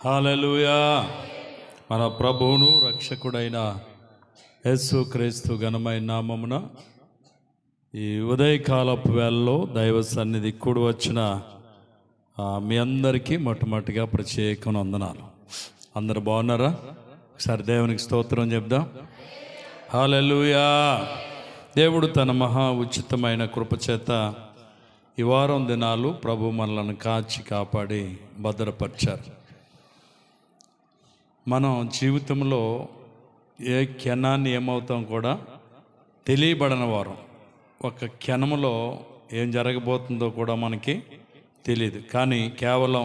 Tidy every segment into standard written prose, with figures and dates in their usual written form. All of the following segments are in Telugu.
హల్లెలూయా. మన ప్రభువును రక్షకుడైన యేసుక్రీస్తు ఘనమైన నామమున ఈ ఉదయకాలపు వేళలో దైవ సన్నిధి కూడి వచ్చిన మీ అందరికీ మొట్టమొదటిగా ప్రత్యేకమైన వందనాలు. అందరు బాగున్నారా? ఒకసారి దేవునికి స్తోత్రం చెప్దాం. హల్లెలూయా. దేవుడు తన మహా ఉచితమైన కృపచేత ఈ వారం దినాలు ప్రభు మనలను కాచి కాపాడి భద్రపరిచారు. మనం జీవితంలో ఏ క్షణాన్ని ఏమవుతాం కూడా తెలియబడని వారం. ఒక క్షణంలో ఏం జరగబోతుందో కూడా మనకి తెలియదు. కానీ కేవలం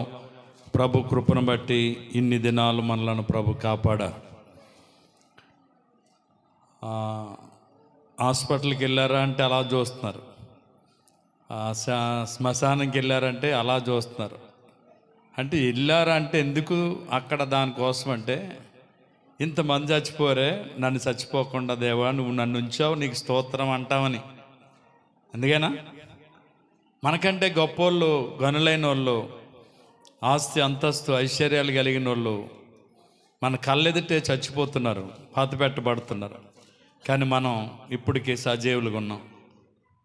ప్రభు కృపను బట్టి ఇన్ని దినాలు మనలను ప్రభు కాపాడారు. హాస్పిటల్కి వెళ్ళారా అంటే అలా చూస్తున్నారు, శ్మశానంకి వెళ్ళారంటే అలా చూస్తున్నారు. అంటే వెళ్ళారా అంటే ఎందుకు అక్కడ దానికోసం అంటే ఇంతమంది చచ్చిపోరే, నన్ను చచ్చిపోకుండా దేవా నువ్వు నన్ను ఉంచావు, నీకు స్తోత్రం అంటామని. అందుకేనా మనకంటే గొప్పోళ్ళు, గనులైన వాళ్ళు, ఆస్తి అంతస్తు ఐశ్వర్యాలు కలిగిన వాళ్ళు మన కళ్ళెదిటే చచ్చిపోతున్నారు, పాతిపెట్టబడుతున్నారు. కానీ మనం ఇప్పటికీ సజీవులుగా ఉన్నాం.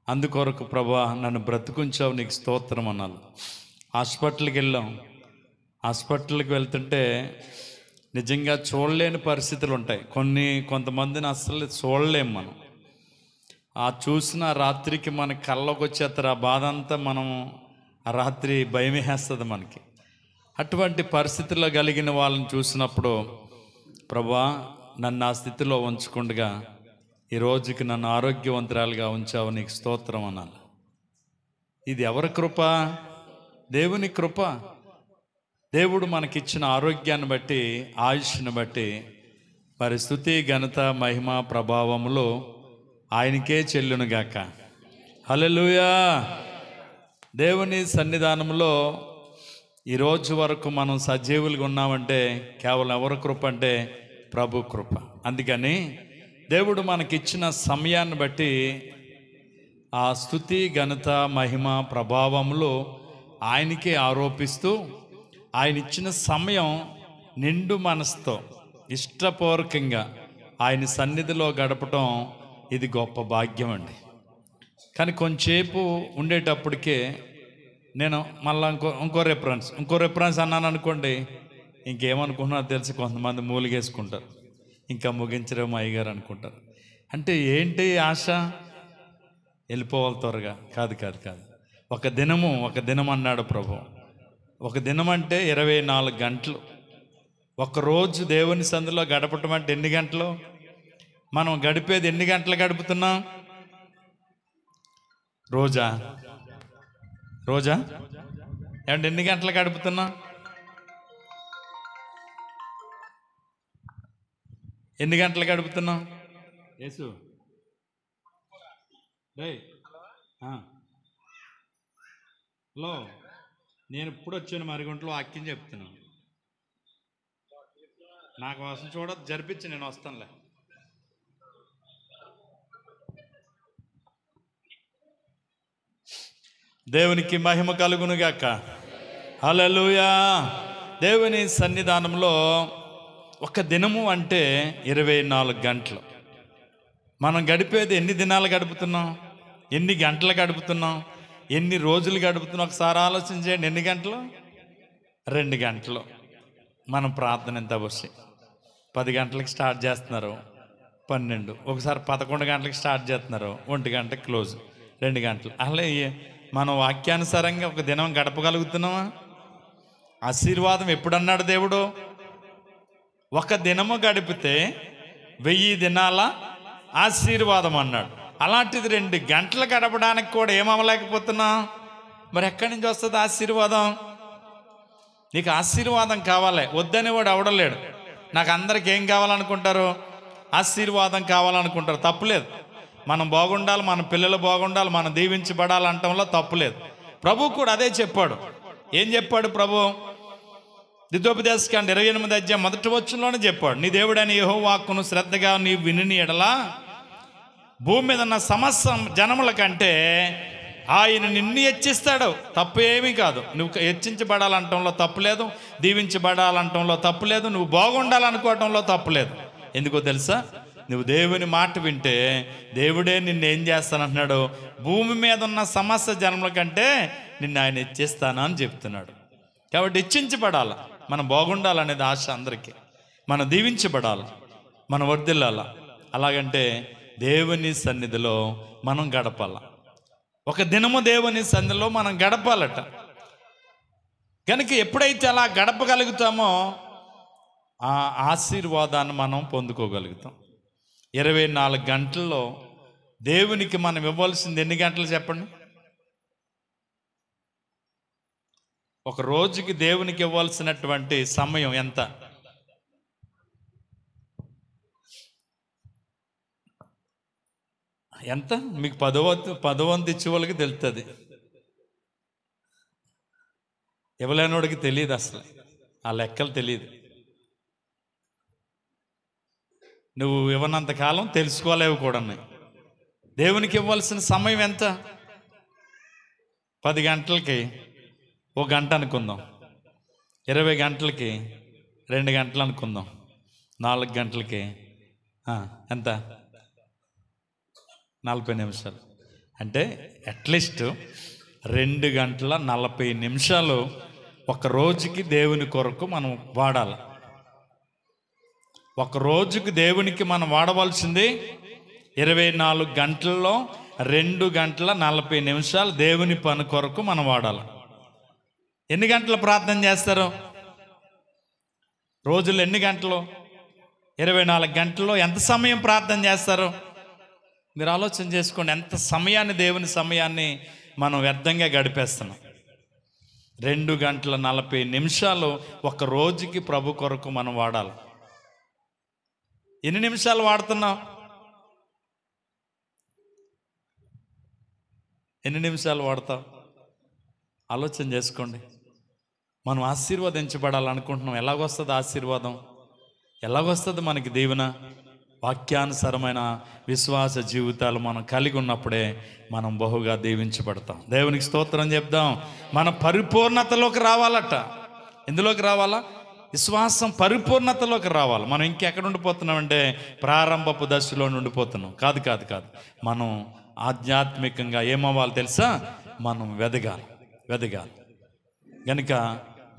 అందుకొరకు ప్రభా నన్ను బ్రతుకుంచావు, నీకు స్తోత్రం అన్నాను. హాస్పిటల్కి వెళ్ళాం. హాస్పిటల్కి వెళ్తుంటే నిజంగా చూడలేని పరిస్థితులు ఉంటాయి. కొంతమందిని అస్సలు చూడలేము మనం. ఆ చూసిన రాత్రికి మన కళ్ళకు వచ్చేస్తారు. ఆ బాధ అంతా మనం ఆ రాత్రి భయం వేస్తుంది మనకి. అటువంటి పరిస్థితుల్లో కలిగిన వాళ్ళని చూసినప్పుడు ప్రభా నన్ను ఆ స్థితిలో ఉంచకుండా ఈ రోజుకి నన్ను ఆరోగ్యవంతురాలుగా ఉంచావు, నీకు స్తోత్రం అనాలి. ఇది ఎవరి కృప? దేవుని కృప. దేవుడు మనకిచ్చిన ఆరోగ్యాన్ని బట్టి, ఆయుష్ని బట్టి మరి స్తుతి, ఘనత, మహిమ, ప్రభావములు ఆయనకే చెల్లునుగాక. హల్లెలూయా. దేవుని సన్నిధానంలో ఈరోజు వరకు మనం సజీవులుగా ఉన్నామంటే కేవలం ఎవరి కృప అంటే ప్రభు కృప. అందుకని దేవుడు మనకిచ్చిన సమయాన్ని బట్టి ఆ స్తుతి, ఘనత, మహిమ, ప్రభావములు ఆయనకే ఆరోపిస్తూ ఆయన ఇచ్చిన సమయం నిండు మనసుతో ఇష్టపూర్వకంగా ఆయన సన్నిధిలో గడపటం ఇది గొప్ప భాగ్యం అండి. కానీ కొంచెంసేపు ఉండేటప్పటికే నేను మళ్ళీ ఇంకో రెఫరెన్స్ అన్నాను అనుకోండి, ఇంకేమనుకున్నా తెలిసి కొంతమంది మూలిగేసుకుంటారు, ఇంకా ముగించరేమో అయ్యగారు అనుకుంటారు. అంటే ఏంటి ఆశ? వెళ్ళిపోవాలి త్వరగా. కాదు. ఒక దినం అన్నాడు ప్రభు. ఒక దినం అంటే 24 గంటలు. ఒకరోజు దేవుని సందులో గడపటం అంటే ఎన్ని గంటలు? మనం గడిపేది ఎన్ని గంటలు గడుపుతున్నాం? రోజా ఏమంటే ఎన్ని గంటలు గడుపుతున్నాం? ఎన్ని గంటలు గడుపుతున్నాం? యేసు హలో, నేను ఇప్పుడు వచ్చాను మరిగుంట్లో వాక్యం చెప్తున్నాను. నా కోసం చూడదు, జరిపించి నేను వస్తానులే. దేవునికి మహిమ కలుగునుగాక. హల్లెలూయా. దేవుని సన్నిధానంలో ఒక దినము అంటే 24 గంటలు. మనం గడిపేది ఎన్ని దినాలు గడుపుతున్నాం? ఎన్ని గంటలు గడుపుతున్నాం? ఎన్ని రోజులు గడుపుతున్నాం? ఒకసారి ఆలోచన చేయండి. ఎన్ని గంటలు? 2 గంటలు. మనం ప్రార్థన ఎంత వచ్చి 10 గంటలకు స్టార్ట్ చేస్తున్నారు, 12, ఒకసారి 11 గంటలకు స్టార్ట్ చేస్తున్నారు, 1 గంటకి క్లోజ్, 2 గంటలు. అలా మనం వాక్యానుసారంగా ఒక దినం గడపగలుగుతున్నామా? ఆశీర్వాదం ఎప్పుడన్నాడు దేవుడు? ఒక దినము గడిపితే 1000 దినాల ఆశీర్వాదం అన్నాడు. అలాంటిది 2 గంటలు గడపడానికి కూడా ఏమవ్వలేకపోతున్నా? మరి ఎక్కడి నుంచి వస్తుంది ఆశీర్వాదం? నీకు ఆశీర్వాదం కావాలి, వద్దని వాడు అవడలేడు. నాకు అందరికి ఏం కావాలనుకుంటారు? ఆశీర్వాదం కావాలనుకుంటారు. తప్పులేదు. మనం బాగుండాలి, మన పిల్లలు బాగుండాలి, మనం దీవించబడాలి అంటంలో తప్పులేదు. ప్రభు కూడా అదే చెప్పాడు. ఏం చెప్పాడు ప్రభు? ద్వితోపదేశకాండ 28వ అధ్యాయం 1వ వచనంలోనే చెప్పాడు, నీ దేవుడైన యెహోవా వాక్కును శ్రద్ధగా నీ విని ఎడల భూమి మీద ఉన్న సమస్త జనముల కంటే ఆయన నిన్ను హెచ్చిస్తాడు. తప్పు ఏమీ కాదు. నువ్వు హెచ్చించబడాలంటంలో తప్పు లేదు, దీవించబడాలంటంలో తప్పు లేదు, నువ్వు బాగుండాలనుకోవటంలో తప్పు లేదు. ఎందుకో తెలుసా? నువ్వు దేవుని మాట వింటే దేవుడే నిన్ను ఏం చేస్తానంటున్నాడు? భూమి మీద ఉన్న సమస్త జన్మల కంటే నిన్ను ఆయన హెచ్చిస్తాను అని చెప్తున్నాడు. కాబట్టి హెచ్చించబడాలి, మనం బాగుండాలనేది ఆశ అందరికీ. మనం దీవించబడాలి, మనం వర్ధిల్లాల. అలాగంటే దేవుని సన్నిధిలో మనం గడపాల. ఒక దినము దేవుని సన్నిధిలో మనం గడపాలట. కనుక ఎప్పుడైతే అలా గడపగలుగుతామో ఆ ఆశీర్వాదాన్ని మనం పొందుకోగలుగుతాం. 24 గంటల్లో దేవునికి మనం ఇవ్వాల్సింది ఎన్ని గంటలు చెప్పండి? ఒక రోజుకి దేవునికి ఇవ్వాల్సినటువంటి సమయం ఎంత? ఎంత? మీకు పదవంతు ఇచ్చే వాళ్ళకి తెలుస్తుంది, ఇవ్వలేనోడికి తెలియదు, అసలు ఆ లెక్కలు తెలియదు. నువ్వు ఇవ్వనంత కాలం తెలుసుకోలేవు కూడా. దేవునికి ఇవ్వాల్సిన సమయం ఎంత? 10 గంటలకి 1 గంట అనుకుందాం, 20 గంటలకి 2 గంటలు అనుకుందాం, 4 గంటలకి ఎంత? 40 నిమిషాలు. అంటే అట్లీస్ట్ 2 గంటల 40 నిమిషాలు ఒక రోజుకి దేవుని కొరకు మనం వాడాలి. ఒక రోజుకి దేవునికి మనం వాడవలసింది 24 గంటల్లో 2 గంటల 40 నిమిషాలు దేవుని పని కొరకు మనం వాడాలి. ఎన్ని గంటలు ప్రార్థన చేస్తారు? రోజులు ఎన్ని గంటలు? 24 గంటల్లో ఎంత సమయం ప్రార్థన చేస్తారు? మీరు ఆలోచన చేసుకోండి. ఎంత సమయాన్ని, దేవుని సమయాన్ని మనం వ్యర్థంగా గడిపేస్తున్నాం. 2 గంటల 40 నిమిషాలు ఒక రోజుకి ప్రభు కొరకు మనం వాడాలి. ఎన్ని నిమిషాలు వాడుతున్నాం? ఎన్ని నిమిషాలు వాడతాం? ఆలోచన చేసుకోండి. మనం ఆశీర్వదించబడాలనుకుంటున్నాం. ఎలాగొస్తుంది ఆశీర్వాదం? ఎలాగొస్తుంది మనకి దీవెన? వాక్యానుసారమైన విశ్వాస జీవితాలు మనం కలిగి ఉన్నప్పుడే మనం బహుగా దీవించబడతాం. దేవునికి స్తోత్రం చెప్దాం. మన పరిపూర్ణతలోకి రావాలట. ఎందులోకి రావాలా? విశ్వాసం పరిపూర్ణతలోకి రావాలి. మనం ఇంకెక్కడ ఉండిపోతున్నామంటే ప్రారంభపు దశలో ఉండిపోతున్నాం. కాదు కాదు కాదు మనం ఆధ్యాత్మికంగా ఏమవ్వాలి తెలుసా? మనం వెదగాలి. కనుక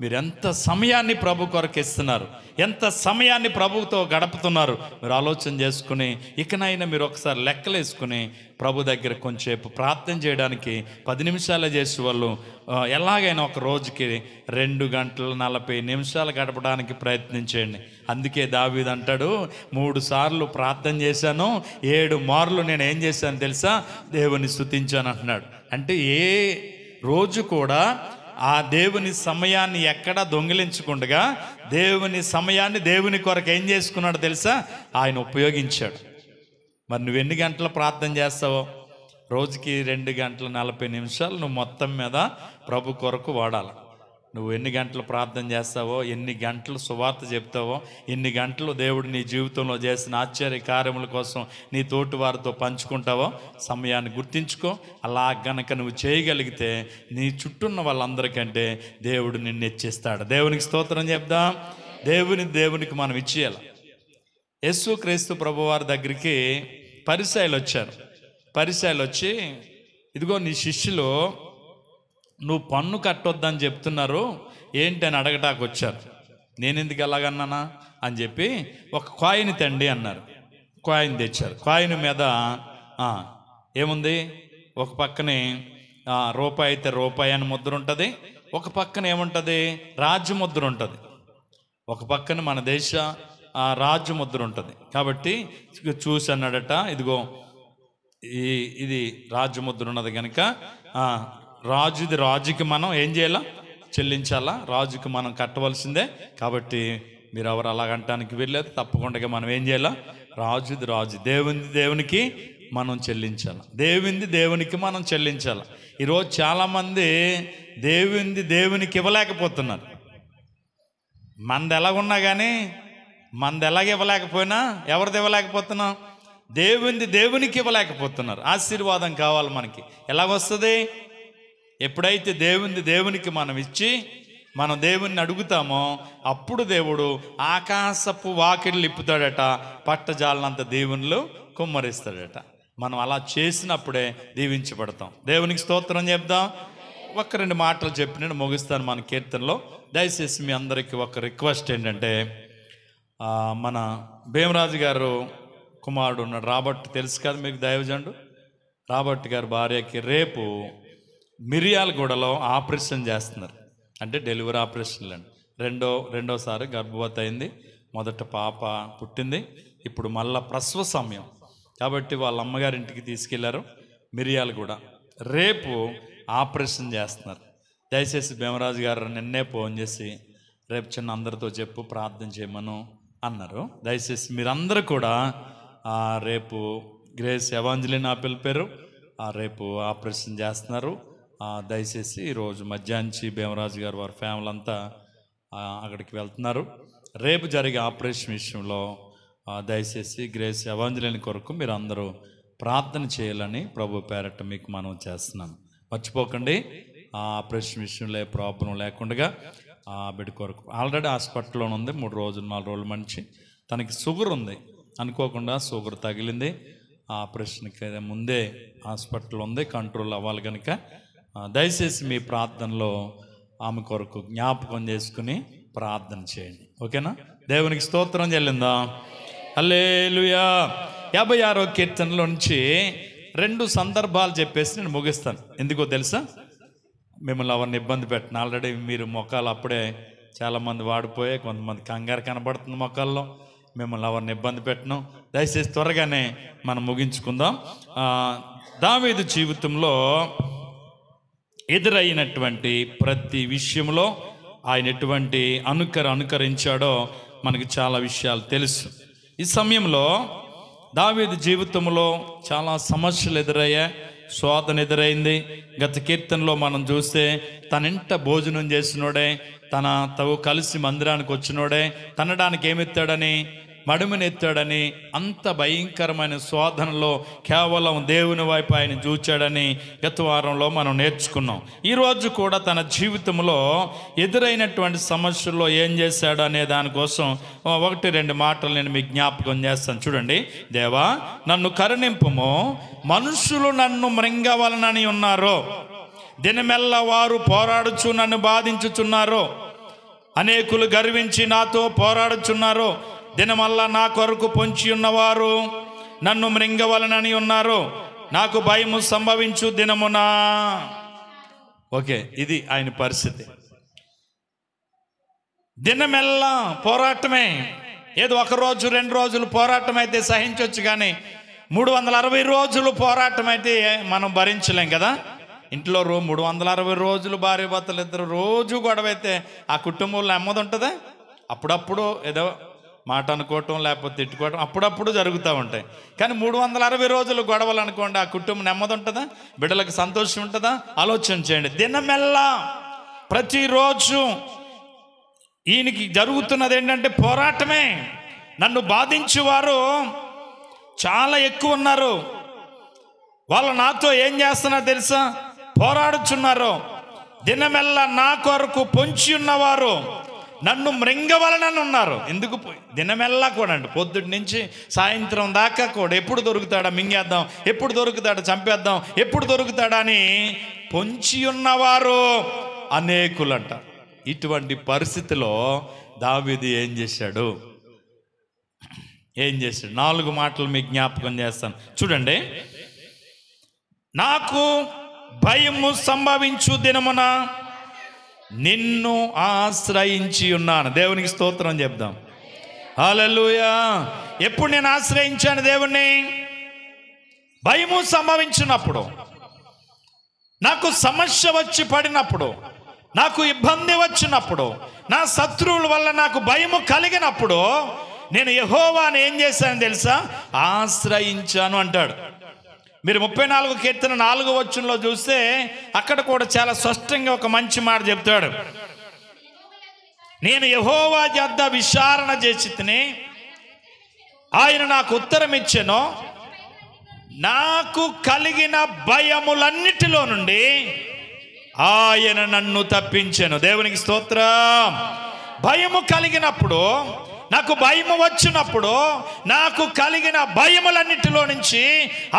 మీరు ఎంత సమయాన్ని ప్రభు కొరకు ఇస్తున్నారు, ఎంత సమయాన్ని ప్రభుతో గడుపుతున్నారు, మీరు ఆలోచన చేసుకుని ఇకనైనా మీరు ఒకసారి లెక్కలేసుకుని ప్రభు దగ్గర కొంచెంసేపు ప్రార్థన చేయడానికి 10 నిమిషాలే చేసే వాళ్ళు ఎలాగైనా ఒక రోజుకి 2 గంటల 40 నిమిషాలు గడపడానికి ప్రయత్నించండి. అందుకే దావీదు అంటాడు, 3 సార్లు ప్రార్థన చేశాను, 7 మార్లు నేను ఏం చేశాను తెలుసా? దేవుని స్తుతించాను అంటున్నాడు. అంటే ఏ రోజు కూడా ఆ దేవుని సమయాన్ని ఎక్కడా దొంగిలించకుండా దేవుని సమయాన్ని దేవుని కొరకు ఏం చేసుకున్నాడు తెలుసా? ఆయన ఉపయోగించాడు. మరి నువ్వు ఎన్ని గంటలు ప్రార్థన చేస్తావో? రోజుకి 2 గంటల 40 నిమిషాలు నువ్వు మొత్తం మీద ప్రభు కొరకు వాడాలి. నువ్వు ఎన్ని గంటలు ప్రార్థన చేస్తావో, ఎన్ని గంటలు సువార్త చెప్తావో, ఎన్ని గంటలు దేవుడు నీ జీవితంలో చేసిన ఆశ్చర్య కార్యముల కోసం నీ తోటి వారితో పంచుకుంటావో సమయాన్ని గుర్తించుకో. అలా గనక నువ్వు చేయగలిగితే నీ చుట్టూన్న వాళ్ళందరికంటే దేవుడు నిన్ను హెచ్చిస్తాడు. దేవునికి స్తోత్రం చెప్దాం. దేవునికి మనం ఇచ్చేయాలి. యేసు క్రీస్తు ప్రభువారి దగ్గరికి పరిసయ్యులు వచ్చారు. పరిసయ్యులు వచ్చి, ఇదిగో నీ శిష్యులు నువ్వు పన్ను కట్టొద్దని చెప్తున్నారు ఏంటి అని అడగటానికి వచ్చారు. నేను ఎందుకు ఎలాగన్నానా అని చెప్పి ఒక కాయిన్ తండి అన్నారు. కాయిన్ తెచ్చారు. కాయిన్ మీద ఏముంది? ఒక పక్కనే రూపాయి అయితే రూపాయి అని ముద్ర ఉంటుంది, ఒక పక్కన ఏముంటుంది? రాజ్య ముద్ర ఉంటుంది. ఒక పక్కన మన దేశ రాజ్య ముద్ర ఉంటుంది. కాబట్టి చూసి అన్నాడట, ఇదిగో ఇది రాజ్యముద్ర ఉన్నది కనుక రాజుకి మనం ఏం చేయాలా? చెల్లించాలా. రాజుకి మనం కట్టవలసిందే. కాబట్టి మీరు ఎవరు అలాగంటానికి వెళ్ళలేదు. తప్పకుండా మనం ఏం చేయాలా? రాజు దేవునికి మనం చెల్లించాలి. దేవునికి మనం చెల్లించాలి. ఈరోజు చాలామంది దేవునికి ఇవ్వలేకపోతున్నారు. మనది ఎలాగున్నా కానీ, మనది ఎలాగ ఇవ్వలేకపోయినా ఎవరిది ఇవ్వలేకపోతున్నాం? దేవునికి ఇవ్వలేకపోతున్నారు. ఆశీర్వాదం కావాలి మనకి. ఎలాగొస్తుంది? ఎప్పుడైతే దేవునికి మనం ఇచ్చి మనం దేవుణ్ణి అడుగుతామో అప్పుడు దేవుడు ఆకాశపు వాకిళ్ళు ఇప్పుతాడట, పట్టజాలనంత దేవునిలో కుమ్మరిస్తాడట. మనం అలా చేసినప్పుడే దీవించబడతాం. దేవునికి స్తోత్రం చెప్దాం. ఒక్క 2 మాటలు చెప్పి నేను ముగిస్తాను మన కీర్తనలో. దయచేసి మీ అందరికీ ఒక రిక్వెస్ట్ ఏంటంటే, మన భీమరాజు గారు కుమారుడు ఉన్నాడు, రాబర్ట్, తెలుసు కదా మీకు, దైవజనుడు రాబర్ట్ గారి భార్యకి రేపు మిర్యాలగూడలో ఆపరేషన్ చేస్తున్నారు. అంటే డెలివరీ ఆపరేషన్లు అండి. రెండోసారి గర్భవతి అయింది. మొదట పాప పుట్టింది. ఇప్పుడు మళ్ళా ప్రసవ సమయం కాబట్టి వాళ్ళ అమ్మగారింటికి తీసుకెళ్లారు మిర్యాలగూడ. రేపు ఆపరేషన్ చేస్తున్నారు. దయచేసి భీమరాజు గారు నిన్నే ఫోన్ చేసి రేపు చిన్న అందరితో చెప్పు, ప్రార్థన చేయమను అన్నారు. దయచేసి మీరందరూ కూడా రేపు గ్రేస్ ఎవాంజలిన్ పిలిపారు, రేపు ఆపరేషన్ చేస్తున్నారు. దయచేసి ఈరోజు మధ్యాహ్నించి భీమరాజు గారు వారి ఫ్యామిలీ అంతా అక్కడికి వెళ్తున్నారు. రేపు జరిగే ఆపరేషన్ విషయంలో దయచేసి గ్రేస్ ఎవాంజలిన్ కొరకు మీరు అందరూ ప్రార్థన చేయాలని ప్రభు పేరట మీకు మనం చేస్తున్నాను. మర్చిపోకండి. ఆపరేషన్ విషయంలో ఏ ప్రాబ్లం లేకుండా బిడ్డ కొరకు ఆల్రెడీ హాస్పిటల్లో ఉంది. 3 రోజులు 4 రోజుల మంచి తనకి షుగర్ ఉంది. అనుకోకుండా షుగర్ తగిలింది. ఆపరేషన్కి ముందే హాస్పిటల్ ఉంది, కంట్రోల్ అవ్వాలి కనుక దయచేసి మీ ప్రార్థనలో ఆమె కొరకు జ్ఞాపకం చేసుకుని ప్రార్థన చేయండి. ఓకేనా? దేవునికి స్తోత్రం చెల్లిందాం. హల్లెలూయా. 56వ కీర్తనలో నుంచి 2 సందర్భాలు చెప్పేసి నేను ముగిస్తాను. ఎందుకో తెలుసా? మిమ్మల్ని ఎవరిని ఇబ్బంది పెట్టను. ఆల్రెడీ మీరు మొక్కలు అప్పుడే చాలామంది వాడిపోయాయి, కొంతమంది కంగారు కనబడుతుంది మొక్కల్లో. మిమ్మల్ని ఎవరిని ఇబ్బంది పెట్టను. దయచేసి త్వరగానే మనం ముగించుకుందాం. దావీదు జీవితంలో ఎదురైనటువంటి ప్రతి విషయంలో ఆయన ఎటువంటి అనుకరించాడో మనకి చాలా విషయాలు తెలుసు. ఈ సమయంలో దావీదు జీవితంలో చాలా సమస్యలు ఎదురయ్యాయి, శోధన ఎదురైంది. గత కీర్తనలో మనం చూస్తే తన ఇంట భోజనం చేసినోడే, తనతో కలిసి మందిరానికి వచ్చినోడే తనడానికి ఏమెత్తాడని, మడుమనెత్తాడని, అంత భయంకరమైన శోధనలో కేవలం దేవుని వైపు ఆయన చూచాడని గత వారంలో మనం నేర్చుకున్నాం. ఈరోజు కూడా తన జీవితంలో ఎదురైనటువంటి సమస్యల్లో ఏం చేశాడు అనే దానికోసం 1-2 మాటలు నేను మీకు జ్ఞాపకం చేస్తాను. చూడండి. దేవా, నన్ను కరుణింపుము, మనుషులు నన్ను మృంగవలనని ఉన్నారు, దినమెల్లా వారు పోరాడుచు నన్ను బాధించుచున్నారు, అనేకులు గర్వించి నాతో పోరాడుచున్నారు, దినమల్లా నా కొరకు పొంచి ఉన్నవారు నన్ను మృంగవలనని ఉన్నారు, నాకు భయము సంభవించు దినమునా. ఓకే, ఇది ఆయన పరిస్థితి. దినమెల్లా పోరాటమే. ఏదో 1 రోజు 2 రోజులు పోరాటం అయితే సహించవచ్చు, కానీ 360 రోజులు పోరాటం అయితే మనం భరించలేం కదా. ఇంట్లో 360 రోజులు భార్య భర్తలు ఇద్దరు రోజు గొడవ అయితే ఆ కుటుంబంలో నెమ్మది ఉంటుందా? అప్పుడప్పుడు ఏదో మాట అనుకోవటం, లేకపోతే తిట్టుకోవటం అప్పుడప్పుడు జరుగుతూ ఉంటాయి. కానీ 360 రోజులు గొడవలు అనుకోండి, ఆ కుటుంబం నెమ్మది ఉంటుందా? బిడ్డలకు సంతోషం ఉంటుందా? ఆలోచన చేయండి. దినమెల్లా ప్రతిరోజు ఈయనకి జరుగుతున్నది ఏంటంటే పోరాటమే. నన్ను బాధించేవారు చాలా ఎక్కువ ఉన్నారు. వాళ్ళు నాతో ఏం చేస్తున్నారు తెలుసా? పోరాడుచున్నారు. దినమెల్లా నా కొరకు పొంచి ఉన్నవారు నన్ను మృంగవలనని ఉన్నారు. ఎందుకు? దినమెల్లా కూడా అండి, పొద్దుటి నుంచి సాయంత్రం దాకా కూడా ఎప్పుడు దొరుకుతాడా మింగేద్దాం, ఎప్పుడు దొరుకుతాడా చంపేద్దాం, ఎప్పుడు దొరుకుతాడా అని పొంచి ఉన్నవారు అనేకులంట. ఇటువంటి పరిస్థితిలో దావీదు ఏం చేశాడు? 4 మాటలు మీకు జ్ఞాపకం చేస్తాను. చూడండి. నాకు భయము సంభవించు దినమున నిన్ను ఆశ్రయించి ఉన్నాను. దేవునికి స్తోత్రం చెప్దాం. హల్లెలూయా. ఎప్పుడు నేను ఆశ్రయించాను దేవుణ్ణి? భయము సంభవించినప్పుడు, నాకు సమస్య వచ్చి పడినప్పుడు, నాకు ఇబ్బంది వచ్చినప్పుడు, నా శత్రువుల వల్ల నాకు భయము కలిగినప్పుడు నేను యెహోవాను ఏం చేశాను తెలుసా? ఆశ్రయించాను అంటాడు. మీరు 34 కీర్తన 4వ వచనంలో చూస్తే అక్కడ కూడా చాలా స్పష్టంగా ఒక మంచి మాట చెప్తాడు. నేను యెహోవా యొద్ద విచారణ చేసి తిని ఆయన నాకు ఉత్తరం ఇచ్చెను, నాకు కలిగిన భయములన్నిటిలో నుండి ఆయన నన్ను తప్పించెను. దేవునికి స్తోత్రం. భయము కలిగినప్పుడు, నాకు భయము వచ్చినప్పుడు, నాకు కలిగిన భయములన్నిటిలో నుంచి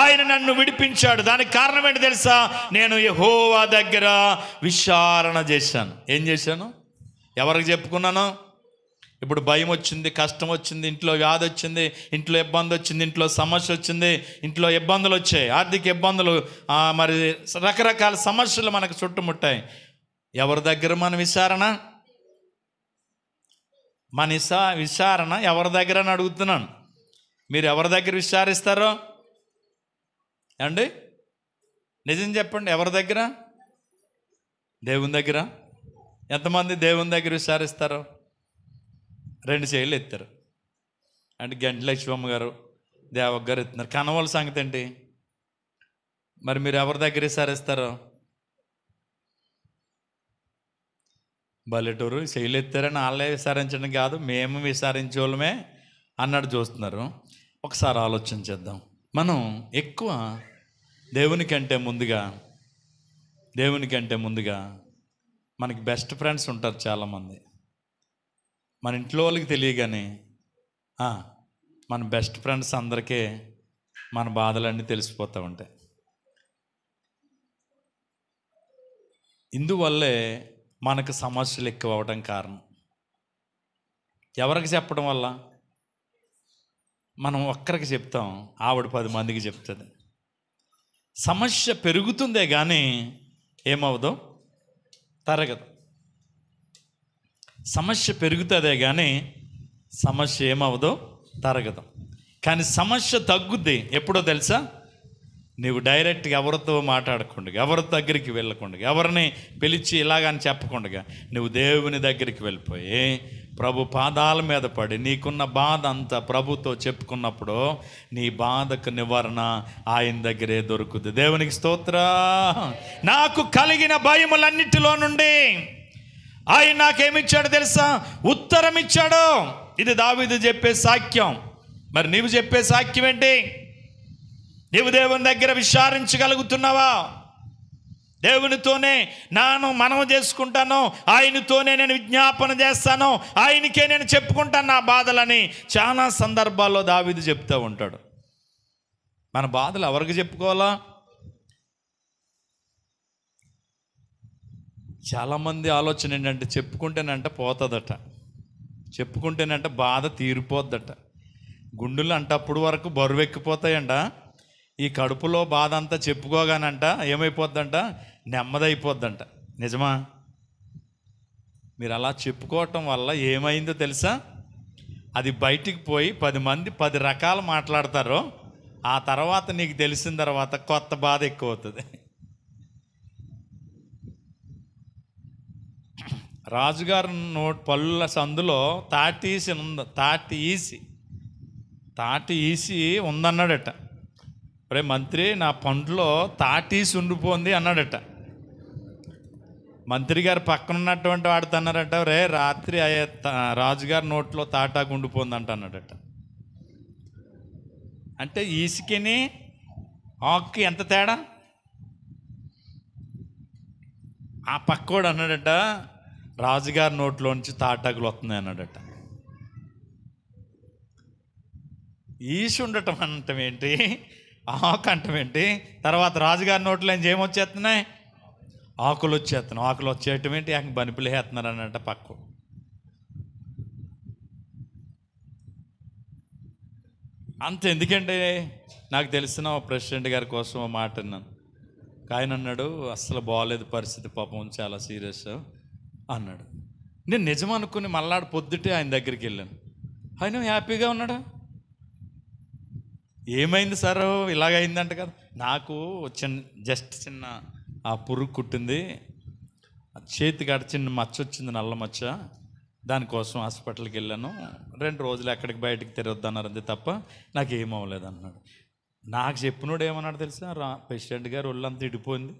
ఆయన నన్ను విడిపించాడు. దానికి కారణం ఏంటి తెలుసా? నేను యెహోవా దగ్గర విచారణ చేశాను. ఏం చేశాను? ఎవరికి చెప్పుకున్నాను? ఇప్పుడు భయం వచ్చింది, కష్టం వచ్చింది, ఇంట్లో వ్యాధి వచ్చింది, ఇంట్లో ఇబ్బంది వచ్చింది, ఇంట్లో సమస్య వచ్చింది, ఇంట్లో ఇబ్బందులు వచ్చాయి, ఆర్థిక ఇబ్బందులు, మరి రకరకాల సమస్యలు మనకు చుట్టుముట్టాయి. ఎవరి దగ్గర మన విచారణ? విచారణ ఎవరి దగ్గర అని అడుగుతున్నాను. మీరు ఎవరి దగ్గర విచారిస్తారో అండి? నిజం చెప్పండి, ఎవరి దగ్గర? దేవుని దగ్గర. ఎంతమంది దేవుని దగ్గర విచారిస్తారు? 2 చేతులు ఎత్తారు. అంటే గంటి లక్ష్మమ్మ గారు, దేవక్ గారు ఎత్తున్నారు. కనవాళ్ళ సంగతి ఏంటి? మరి మీరు ఎవరి దగ్గర విచారిస్తారో? బల్లెటూరు శైలి ఎత్తారని వాళ్ళే విచారించడం కాదు, మేము విచారించే వాళ్ళమే అన్నట్టు చూస్తున్నారు. ఒకసారి ఆలోచన చేద్దాం. మనం ఎక్కువ దేవుని కంటే ముందుగా మనకి బెస్ట్ ఫ్రెండ్స్ ఉంటారు చాలామంది. మన ఇంట్లో వాళ్ళకి తెలియగానే మన బెస్ట్ ఫ్రెండ్స్ అందరికీ మన బాధలన్నీ తెలిసిపోతూ ఉంటాయి. ఇందువల్లే మనకు సమస్యలు ఎక్కువ అవడం కారణం. ఎవరికి చెప్పడం వల్ల? మనం ఒక్కరికి చెప్తాం, ఆవిడ 10 మందికి చెప్తుంది. సమస్య పెరుగుతుందే కానీ ఏమవుదో తరగదు. సమస్య పెరుగుతుందే కానీ సమస్య ఏమవుదో తరగదు. కానీ సమస్య తగ్గుద్ది ఎప్పుడో తెలుసా? నీవు డైరెక్ట్గా ఎవరితో మాట్లాడకుండా, ఎవరి దగ్గరికి వెళ్ళకుండా, ఎవరిని పిలిచి ఇలాగని చెప్పకుండా నువ్వు దేవుని దగ్గరికి వెళ్ళిపోయి ప్రభు పాదాల మీద పడి నీకున్న బాధ అంతా ప్రభుతో చెప్పుకున్నప్పుడు నీ బాధకు నివారణ ఆయన దగ్గరే దొరుకుతుంది. దేవునికి స్తోత్రం. నాకు కలిగిన భయములన్నిటిలో నుండి ఆయన నాకేమిచ్చాడు తెలుసా? ఉత్తరం ఇచ్చాడు. ఇది దావీదు చెప్పే సాక్ష్యం. మరి నీవు చెప్పే సాక్ష్యం ఏంటి? నీవు దేవుని దగ్గర విచారించగలుగుతున్నావా? దేవునితోనే మనవి చేసుకుంటాను, ఆయనతోనే నేను విజ్ఞాపన చేస్తాను, ఆయనకే నేను చెప్పుకుంటాను నా బాధలని చాలా సందర్భాల్లో దావీదు చెప్తూ ఉంటాడు. మన బాధలు ఎవరికి చెప్పుకోవాలా? చాలామంది ఆలోచన ఏంటంటే చెప్పుకుంటేనంట పోతుందట, చెప్పుకుంటేనంట బాధ తీరిపోద్దట, గుండెలు అంటే అప్పుడు వరకు బరువు ఎక్కిపోతాయంట, ఈ కడుపులో బాధ అంతా చెప్పుకోగానంట ఏమైపోద్దంట? నెమ్మదైపోద్దంట. నిజమా? మీరు అలా చెప్పుకోవటం వల్ల ఏమైందో తెలుసా? అది బయటికి పోయి 10 మంది 10 రకాలు మాట్లాడతారు. ఆ తర్వాత నీకు తెలిసిన తర్వాత కొత్త బాధ ఎక్కువ అవుతుంది. రాజుగారు పళ్ళ సందులో తాటి ఈసి ఉందన్నాడట. రే మంత్రి, నా పంటలో తాటీసి ఉండిపోయింది అన్నాడట. మంత్రి గారు పక్కన ఉన్నటువంటి వాడితో అన్నారట, రే రాత్రి రాజుగారి నోట్లో తాటాకు ఉండిపోయింది అన్నాడట. అంటే ఈసికిని ఆకుకి ఎంత తేడా? ఆ పక్కోడు అన్నాడట, రాజుగారి నోట్లోంచి తాటాకులు వస్తున్నాయి అన్నాడట. ఈసి ఉండటం అనటం ఏంటి, ఆకు అంటం ఏంటి? తర్వాత రాజుగారి నోట్లో ఏమొచ్చేస్తున్నాయి? ఆకులు వచ్చేస్తున్నాయి. ఆకులు వచ్చేయటం ఏంటి? బనిపులు వేస్తున్నారు అన్నట్ట పక్కు. అంత ఎందుకంటే నాకు తెలిసిన ప్రెసిడెంట్ గారి కోసం మాట అన్నాను. ఆయన అన్నాడు, అస్సలు బాగోలేదు పరిస్థితి, పాపం చాలా సీరియస్ అన్నాడు. నేను నిజం అనుకుని మళ్ళాడు పొద్దుటే ఆయన దగ్గరికి వెళ్ళాను. ఆయన హ్యాపీగా ఉన్నాడా? ఏమైంది సార్ ఇలాగైందంట కదా. నాకు చిన్న ఆ పురుగు కుట్టింది, చేతికాడ చిన్న మచ్చ వచ్చింది, నల్ల మచ్చ, దానికోసం హాస్పిటల్కి వెళ్ళాను. 2 రోజులు ఎక్కడికి బయటికి తిరగొద్దన్నారు అంతే తప్ప నాకు ఏమవ్వలేదు అన్నాడు. నాకు చెప్పినోడు ఏమన్నాడు తెలుసా? ప్రెసిడెంట్ గారు ఒళ్ళంతా ఇడిపోయింది,